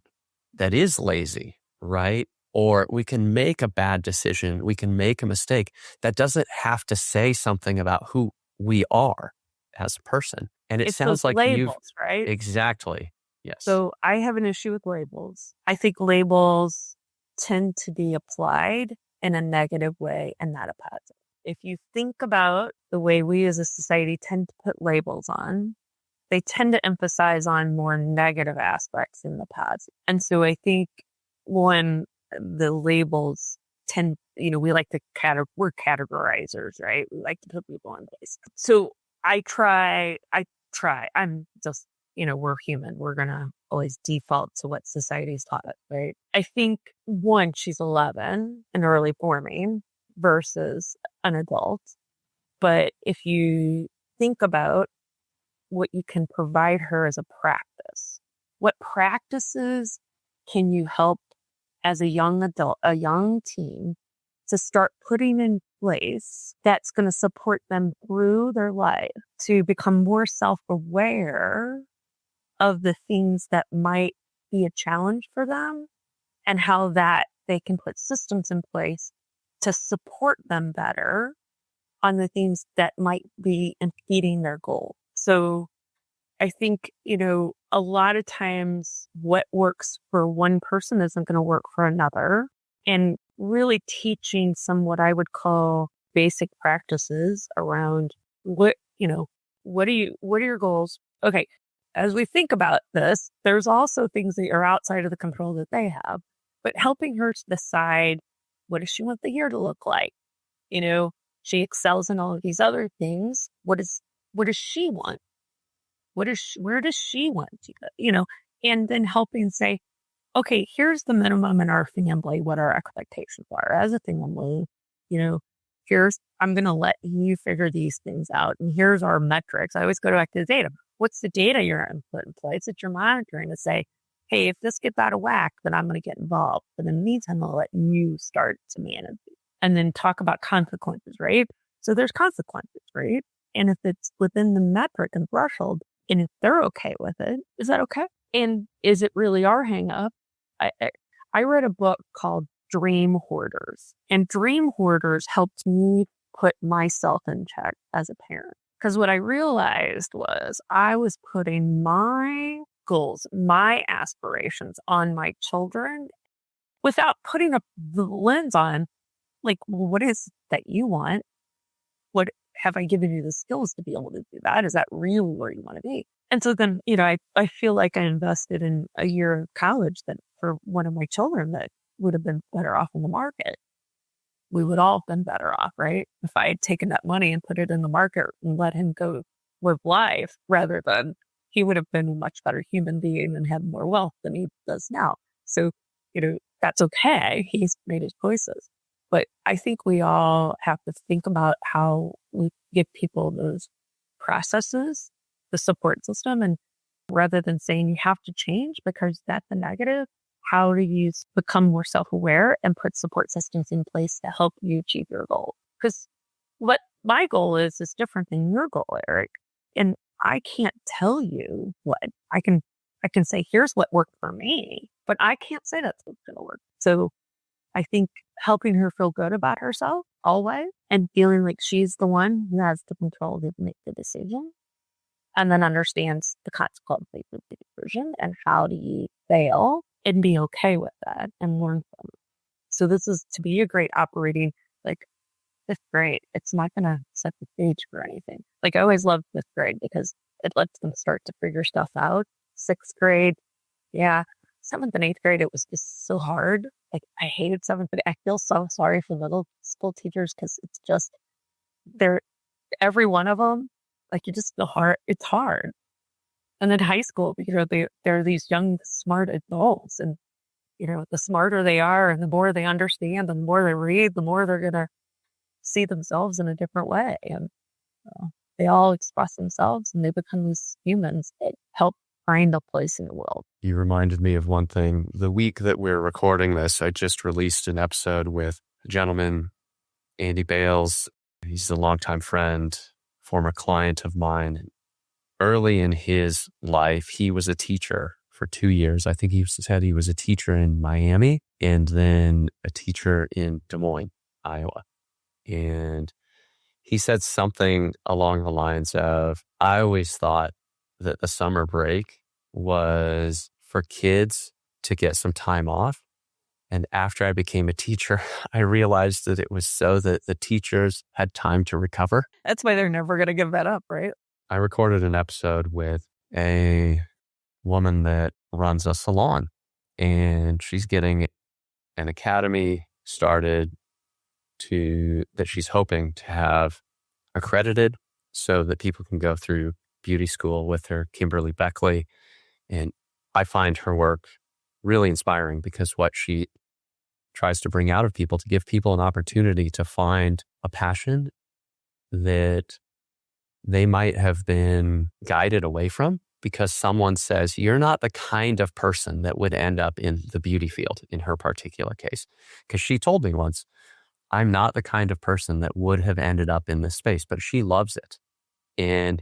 that is lazy, right? Or we can make a bad decision. We can make a mistake. That doesn't have to say something about who we are as a person. And it It's sounds those like labels, right? Exactly. Yes. So I have an issue with labels. I think labels tend to be applied in a negative way and not a positive. If you think about the way we as a society tend to put labels on, they tend to emphasize on more negative aspects than the positive. And so I think when the labels tend, we like to we're categorizers, right? We like to put people in place. So I try, I'm just, we're human. We're going to always default to what society's taught us, right? I think one, she's 11 and early forming versus an adult. But if you think about what you can provide her as a practice, what practices can you help as a young adult, a young teen, to start putting in place that's going to support them through their life to become more self-aware of the things that might be a challenge for them and how that they can put systems in place to support them better on the things that might be impeding their goal. So I think, a lot of times what works for one person isn't going to work for another. And really teaching some what I would call basic practices around what are your goals? Okay. As we think about this, there's also things that are outside of the control that they have, but helping her to decide, what does she want the year to look like? She excels in all of these other things. What does she want? Where does she want to, and then helping say, okay, here's the minimum in our family, what our expectations are as a family, I'm going to let you figure these things out. And here's our metrics. I always go back to the data. What's the data you're going to put in place that you're monitoring to say, hey, if this gets out of whack, then I'm going to get involved. But in the meantime, I'll let you start to manage it. And then talk about consequences, right? So there's consequences, right? And if it's within the metric and threshold, and if they're okay with it, is that okay? And is it really our hang up? I read a book called Dream Hoarders, and Dream Hoarders helped me put myself in check as a parent. Because what I realized was I was putting my goals, my aspirations on my children without putting the lens on, like, well, what is that you want? What have I given you the skills to be able to do that? Is that really where you want to be? And so then, I feel like I invested in a year of college that for one of my children that would have been better off in the market. We would all have been better off, right? If I had taken that money and put it in the market and let him go live life rather than he would have been a much better human being and had more wealth than he does now. So, that's okay. He's made his choices. But I think we all have to think about how we give people those processes, the support system, and rather than saying you have to change because that's a negative, how do you become more self-aware and put support systems in place to help you achieve your goal? Because what my goal is different than your goal, Eric. And I can't tell you what I can say, here's what worked for me, but I can't say that's what's going to work. So I think helping her feel good about herself always and feeling like she's the one who has the control to make the decision and then understands the consequences of the decision and how do you fail and be okay with that and learn from it. So this is to be a great operating, like fifth grade. It's not going to set the stage for anything. Like I always loved fifth grade because it lets them start to figure stuff out. Sixth grade, yeah, 7th and 8th grade, it was just so hard. Like, I hated 7th grade. I feel so sorry for middle school teachers because it's just, they're, every one of them, like, you just feel hard. It's hard. And then high school, they're these young, smart adults. And, the smarter they are and the more they understand, the more they read, the more they're going to see themselves in a different way. And they all express themselves and they become these humans that help find a place in the world. You reminded me of one thing. The week that we're recording this, I just released an episode with a gentleman, Andy Bales. He's a longtime friend, former client of mine. Early in his life, he was a teacher for 2 years. I think he said he was a teacher in Miami and then a teacher in Des Moines, Iowa. And he said something along the lines of, I always thought that the summer break was for kids to get some time off. And after I became a teacher, I realized that it was so that the teachers had time to recover. That's why they're never going to give that up, right? I recorded an episode with a woman that runs a salon, and she's getting an academy started that she's hoping to have accredited so that people can go through beauty school with her, Kimberly Beckley. And I find her work really inspiring because what she tries to bring out of people, to give people an opportunity to find a passion that they might have been guided away from because someone says, you're not the kind of person that would end up in the beauty field in her particular case. Because she told me once, I'm not the kind of person that would have ended up in this space, but she loves it. And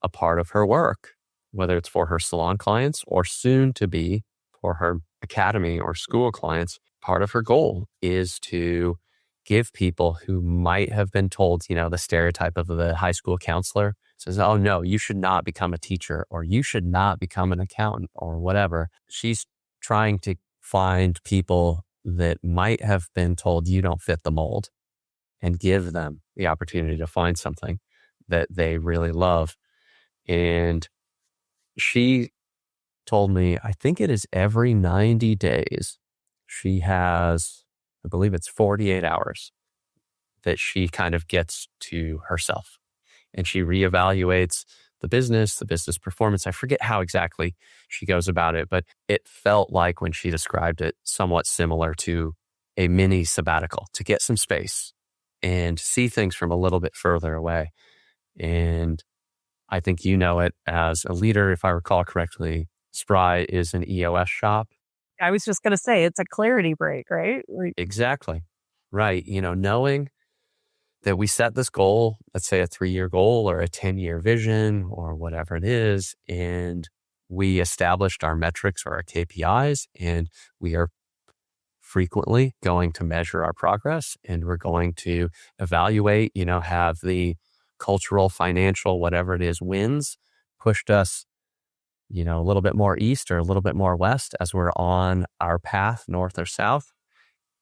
a part of her work, whether it's for her salon clients or soon to be for her academy or school clients, part of her goal is to give people who might have been told, the stereotype of the high school counselor says, oh no, you should not become a teacher or you should not become an accountant or whatever. She's trying to find people that might have been told you don't fit the mold and give them the opportunity to find something that they really love. And she told me, I think it is every 90 days, she has, I believe it's 48 hours that she kind of gets to herself. And she reevaluates the business performance. I forget how exactly she goes about it, but it felt like when she described it, somewhat similar to a mini sabbatical to get some space and see things from a little bit further away. And I think you know it as a leader, if I recall correctly, Spry is an EOS shop. I was just going to say, it's a clarity break, right? Exactly. Right. Knowing that we set this goal, let's say a 3-year goal or a 10-year vision or whatever it is, and we established our metrics or our KPIs, and we are frequently going to measure our progress, and we're going to evaluate, have the cultural, financial, whatever it is, wins pushed us, a little bit more east or a little bit more west as we're on our path, north or south.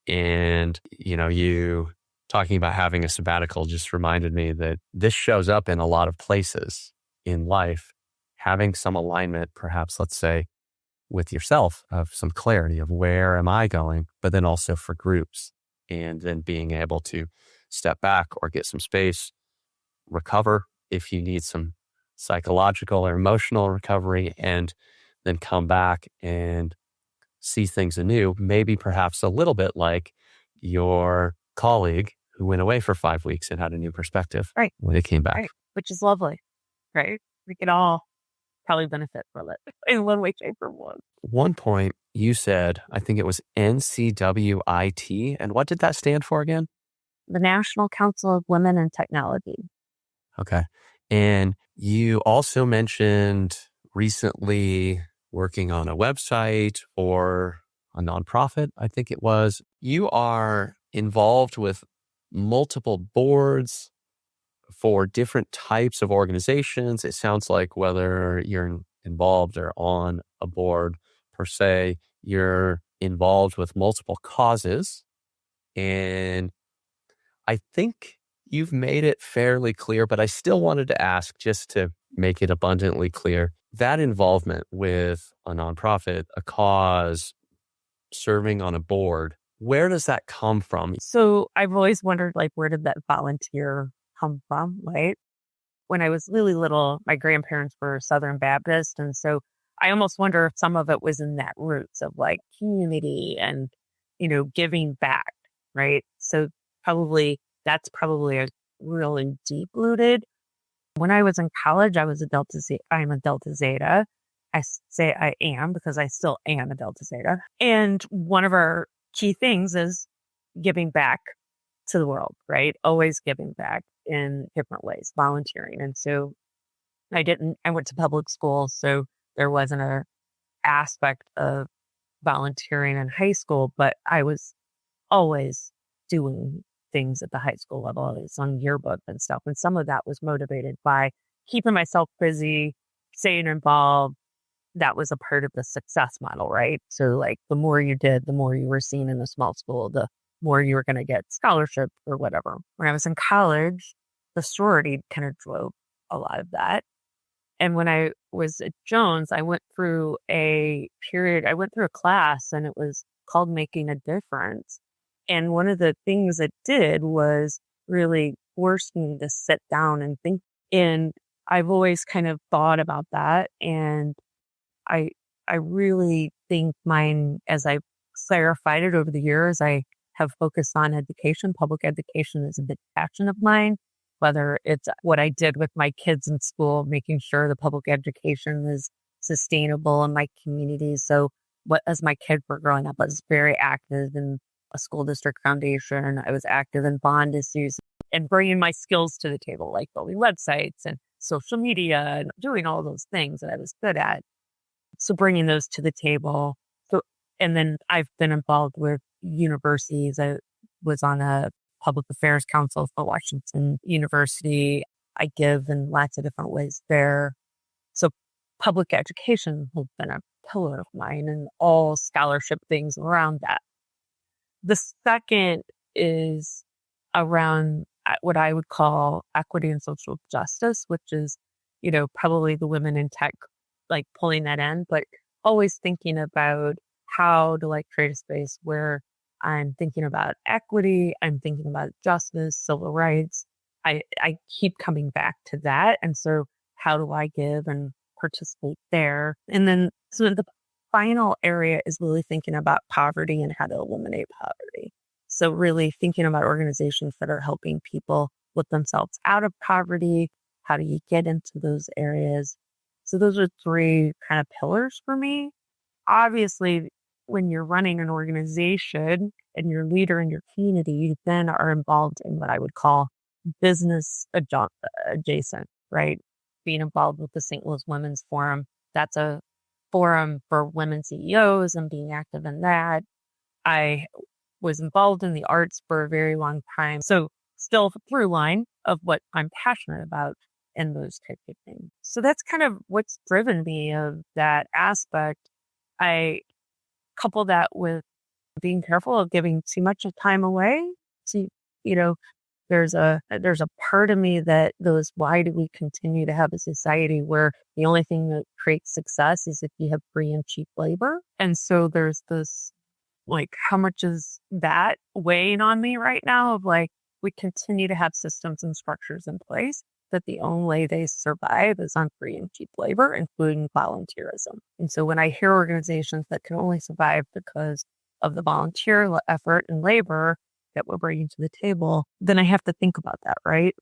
And, you talking about having a sabbatical just reminded me that this shows up in a lot of places in life, having some alignment, perhaps, let's say, with yourself of some clarity of where am I going, but then also for groups, and then being able to step back or get some space, recover if you need some psychological or emotional recovery, and then come back and see things anew, maybe perhaps a little bit like your colleague who went away for 5 weeks and had a new perspective when they came back. Right. Which is lovely, right? We can all probably benefit from it in one way, shape, or form. One point you said, I think it was NCWIT. And what did that stand for again? The National Council of Women in Technology. Okay. And you also mentioned recently working on a website or a nonprofit, I think it was. You are involved with multiple boards for different types of organizations. It sounds like whether you're involved or on a board per se, you're involved with multiple causes. And I think you've made it fairly clear, but I still wanted to ask just to make it abundantly clear. That involvement with a nonprofit, a cause, serving on a board, where does that come from? So I've always wondered, like, where did that volunteer come from, right? When I was really little, my grandparents were Southern Baptist. And so I almost wonder if some of it was in that roots of like community and, giving back, right? So that's probably a really deep rooted. When I was in college, I'm a Delta Zeta. I say I am because I still am a Delta Zeta. And one of our key things is giving back to the world, right? Always giving back in different ways, volunteering. And so I went to public school, so there wasn't a aspect of volunteering in high school, but I was always doing things at the high school level. I was on yearbook and stuff. And some of that was motivated by keeping myself busy, staying involved. That was a part of the success model, right? So like the more you did, the more you were seen in the small school, the more you were going to get scholarship or whatever. When I was in college, the sorority kind of drove a lot of that. And when I was at Jones, I went through a class and it was called Making a Difference. And one of the things it did was really force me to sit down and think. And I've always kind of thought about that. And I really think mine, as I've clarified it over the years, I have focused on education. Public education is a big passion of mine, whether it's what I did with my kids in school, making sure the public education is sustainable in my community. So as my kids were growing up, I was very active in a school district foundation. I was active in bond issues and bringing my skills to the table, like building websites and social media and doing all those things that I was good at. So bringing those to the table. And then I've been involved with universities. I was on a public affairs council for Washington University. I give in lots of different ways there. So public education has been a pillar of mine and all scholarship things around that. The second is around what I would call equity and social justice, which is, probably the women in tech, like pulling that in, but always thinking about how to create a space where I'm thinking about equity, I'm thinking about justice, civil rights. I keep coming back to that. And so how do I give and participate there? And then, so the final area is really thinking about poverty and how to eliminate poverty. So really thinking about organizations that are helping people lift themselves out of poverty. How do you get into those areas? So those are three kind of pillars for me. Obviously, when you're running an organization and you're a leader in your community, you then are involved in what I would call business adjacent, right? Being involved with the St. Louis Women's Forum. That's a forum for women CEOs and being active in that. I was involved in the arts for a very long time. So still a through line of what I'm passionate about and those types of things. So that's kind of what's driven me of that aspect. I couple that with being careful of giving too much of time away. So, there's a part of me that goes, why do we continue to have a society where the only thing that creates success is if you have free and cheap labor? And so there's this, how much is that weighing on me right now of we continue to have systems and structures in place that the only way they survive is on free and cheap labor, including volunteerism. And so when I hear organizations that can only survive because of the volunteer effort and labor that we're bringing to the table, then I have to think about that, right?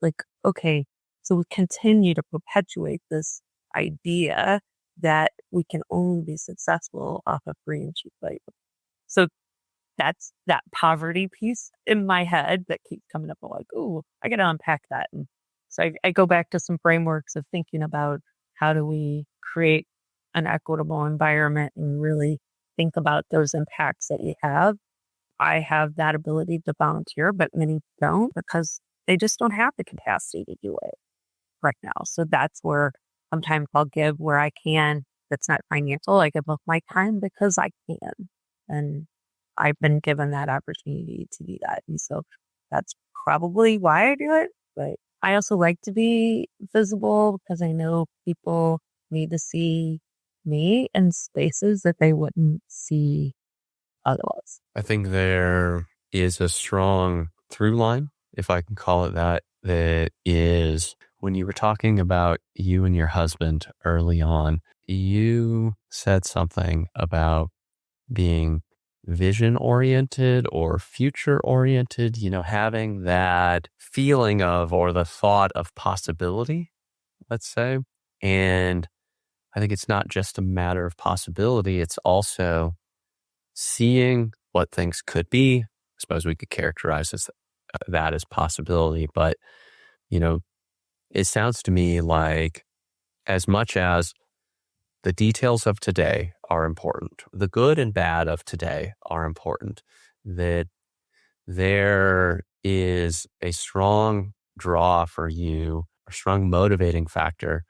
Okay, so we continue to perpetuate this idea that we can only be successful off of free and cheap labor. So that's that poverty piece in my head that keeps coming up. Oh, I got to unpack that. And so I go back to some frameworks of thinking about how do we create an equitable environment and really think about those impacts that you have. I have that ability to volunteer, but many don't because they just don't have the capacity to do it right now. So that's where sometimes I'll give where I can. That's not financial. I give up my time because I can. And I've been given that opportunity to do that. And so that's probably why I do it. But I also like to be visible because I know people need to see me in spaces that they wouldn't see otherwise. I think there is a strong through line, if I can call it that is when you were talking about you and your husband early on, you said something about being vision oriented or future oriented, having that feeling of or the thought of possibility, let's say. And I think it's not just a matter of possibility, it's also seeing what things could be. I suppose we could characterize that as possibility, but it sounds to me like as much as the details of today are important, the good and bad of today are important, that there is a strong draw for you, a strong motivating factor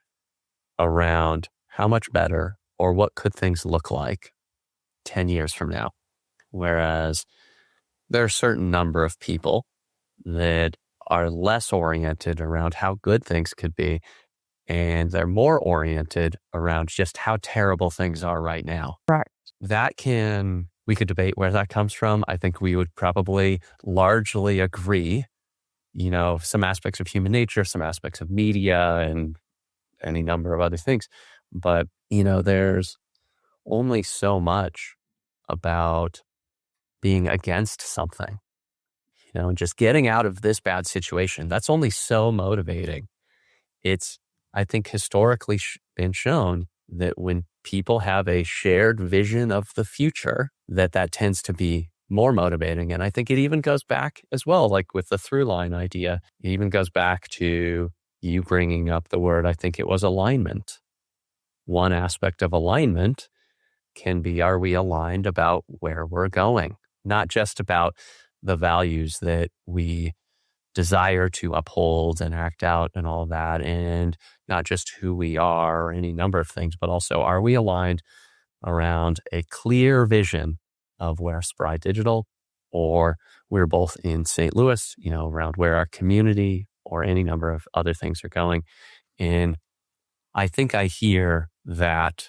around how much better or what could things look like 10 years from now. Whereas there are a certain number of people that are less oriented around how good things could be, and they're more oriented around just how terrible things are right now. Right. We could debate where that comes from. I think we would probably largely agree, some aspects of human nature, some aspects of media, and any number of other things. But, there's only so much about being against something, and just getting out of this bad situation. That's only so motivating. It's, I think, historically been shown that when people have a shared vision of the future, that tends to be more motivating. And I think it even goes back as well, like with the through line idea, it even goes back to you bringing up the word, I think it was alignment. One aspect of alignment can be, are we aligned about where we're going? Not just about the values that we desire to uphold and act out and all that, and not just who we are or any number of things, but also, are we aligned around a clear vision of where Spry Digital, or we're both in St. Louis, around where our community or any number of other things are going. And I think I hear that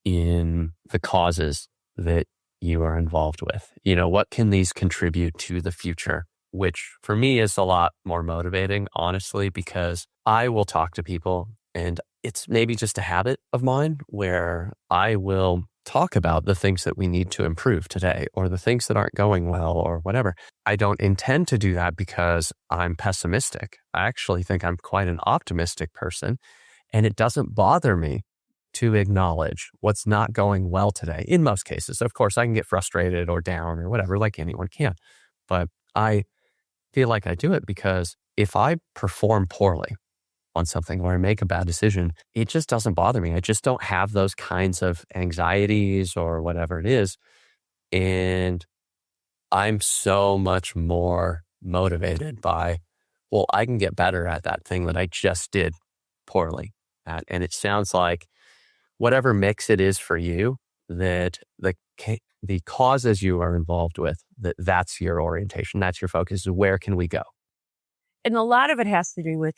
in the causes that you are involved with. What can these contribute to the future? Which for me is a lot more motivating, honestly, because I will talk to people, and it's maybe just a habit of mine where I will talk about the things that we need to improve today, or the things that aren't going well, or whatever. I don't intend to do that because I'm pessimistic. I actually think I'm quite an optimistic person, and it doesn't bother me to acknowledge what's not going well today. In most cases, of course, I can get frustrated or down or whatever, like anyone can. But I feel like I do it because if I perform poorly on something or I make a bad decision, it just doesn't bother me. I just don't have those kinds of anxieties or whatever it is. And I'm so much more motivated by, well, I can get better at that thing that I just did poorly at. And it sounds like whatever mix it is for you, that the causes you are involved with, that's your orientation, that's your focus. Where can we go? And a lot of it has to do with,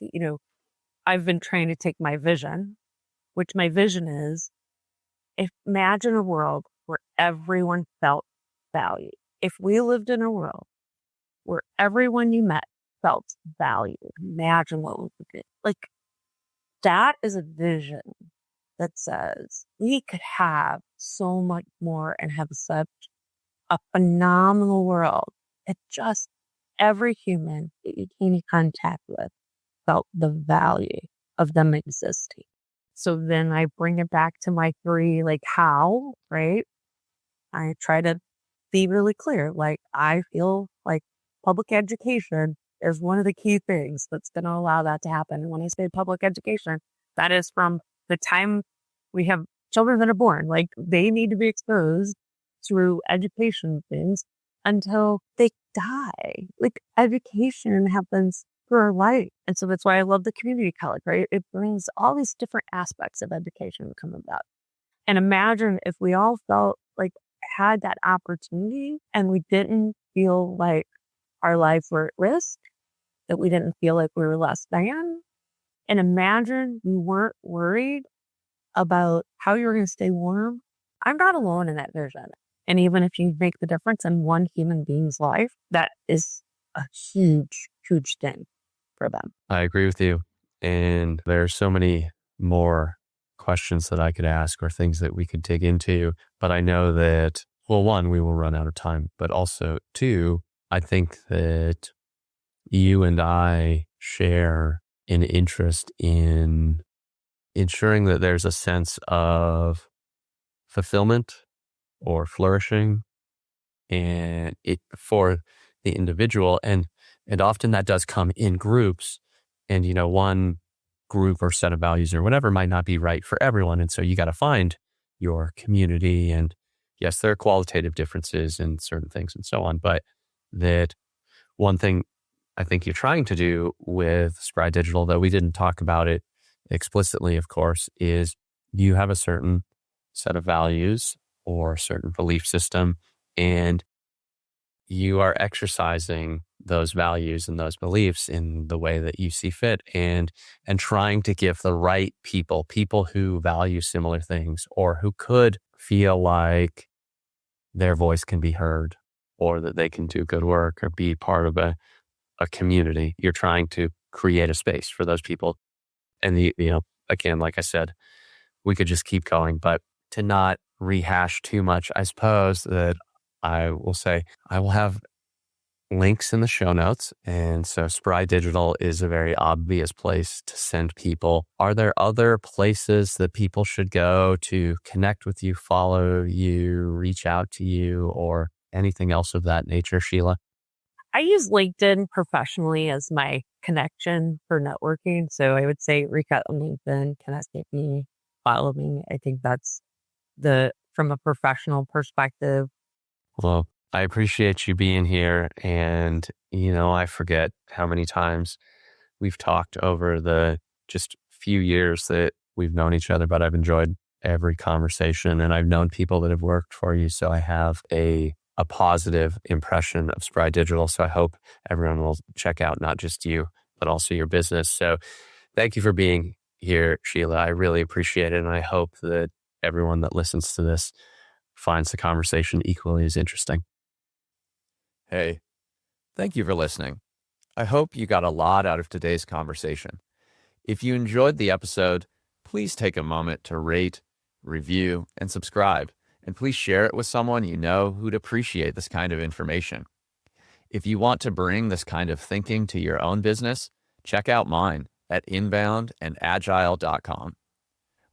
I've been trying to take my vision, which my vision is, imagine a world where everyone felt valued. If we lived in a world where everyone you met felt valued, imagine what we could do. Like, that is a vision that says we could have so much more and have such a phenomenal world that just every human that you came in contact with felt the value of them existing. So then I bring it back to my three, how, right? I try to be really clear. I feel like public education is one of the key things that's going to allow that to happen. And when I say public education, that is from the time we have children that are born. They need to be exposed through education things until they die. Education happens through our life. And so that's why I love the community college, right? It brings all these different aspects of education come about. And imagine if we all felt had that opportunity and we didn't feel like our lives were at risk, that we didn't feel like we were less than. And imagine we weren't worried about how you were going to stay warm. I'm not alone in that vision. And even if you make the difference in one human being's life, that is a huge, huge thing for them. I agree with you. And there are so many more questions that I could ask or things that we could dig into. But I know that, well, one, we will run out of time. But also, two, I think that you and I share an interest in ensuring that there's a sense of fulfillment or flourishing and it for the individual. And often that does come in groups. And, one group or set of values or whatever might not be right for everyone. And so you got to find your community. And yes, there are qualitative differences in certain things and so on. But that one thing I think you're trying to do with Spry Digital, though we didn't talk about it explicitly, of course, is you have a certain set of values or a certain belief system, and you are exercising those values and those beliefs in the way that you see fit and trying to give the right people who value similar things or who could feel like their voice can be heard or that they can do good work or be part of a community. You're trying to create a space for those people. And again, like I said, we could just keep going, but to not rehash too much, I suppose that I will say I will have links in the show notes. And so Spry Digital is a very obvious place to send people. Are there other places that people should go to connect with you, follow you, reach out to you, or anything else of that nature, Sheila? I use LinkedIn professionally as my connection for networking. So I would say reach out on LinkedIn, connect with me, follow me. I think that's from a professional perspective. Well, I appreciate you being here. And, I forget how many times we've talked over the just few years that we've known each other, but I've enjoyed every conversation and I've known people that have worked for you. So I have a positive impression of Spry Digital. So I hope everyone will check out not just you, but also your business. So thank you for being here, Sheila. I really appreciate it. And I hope that everyone that listens to this finds the conversation equally as interesting. Hey, thank you for listening. I hope you got a lot out of today's conversation. If you enjoyed the episode, please take a moment to rate, review, and subscribe. And please share it with someone you know who'd appreciate this kind of information. If you want to bring this kind of thinking to your own business, check out mine at inboundandagile.com.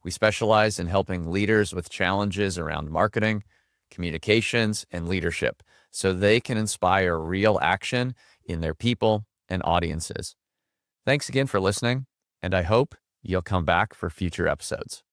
We specialize in helping leaders with challenges around marketing, communications, and leadership so they can inspire real action in their people and audiences. Thanks again for listening, and I hope you'll come back for future episodes.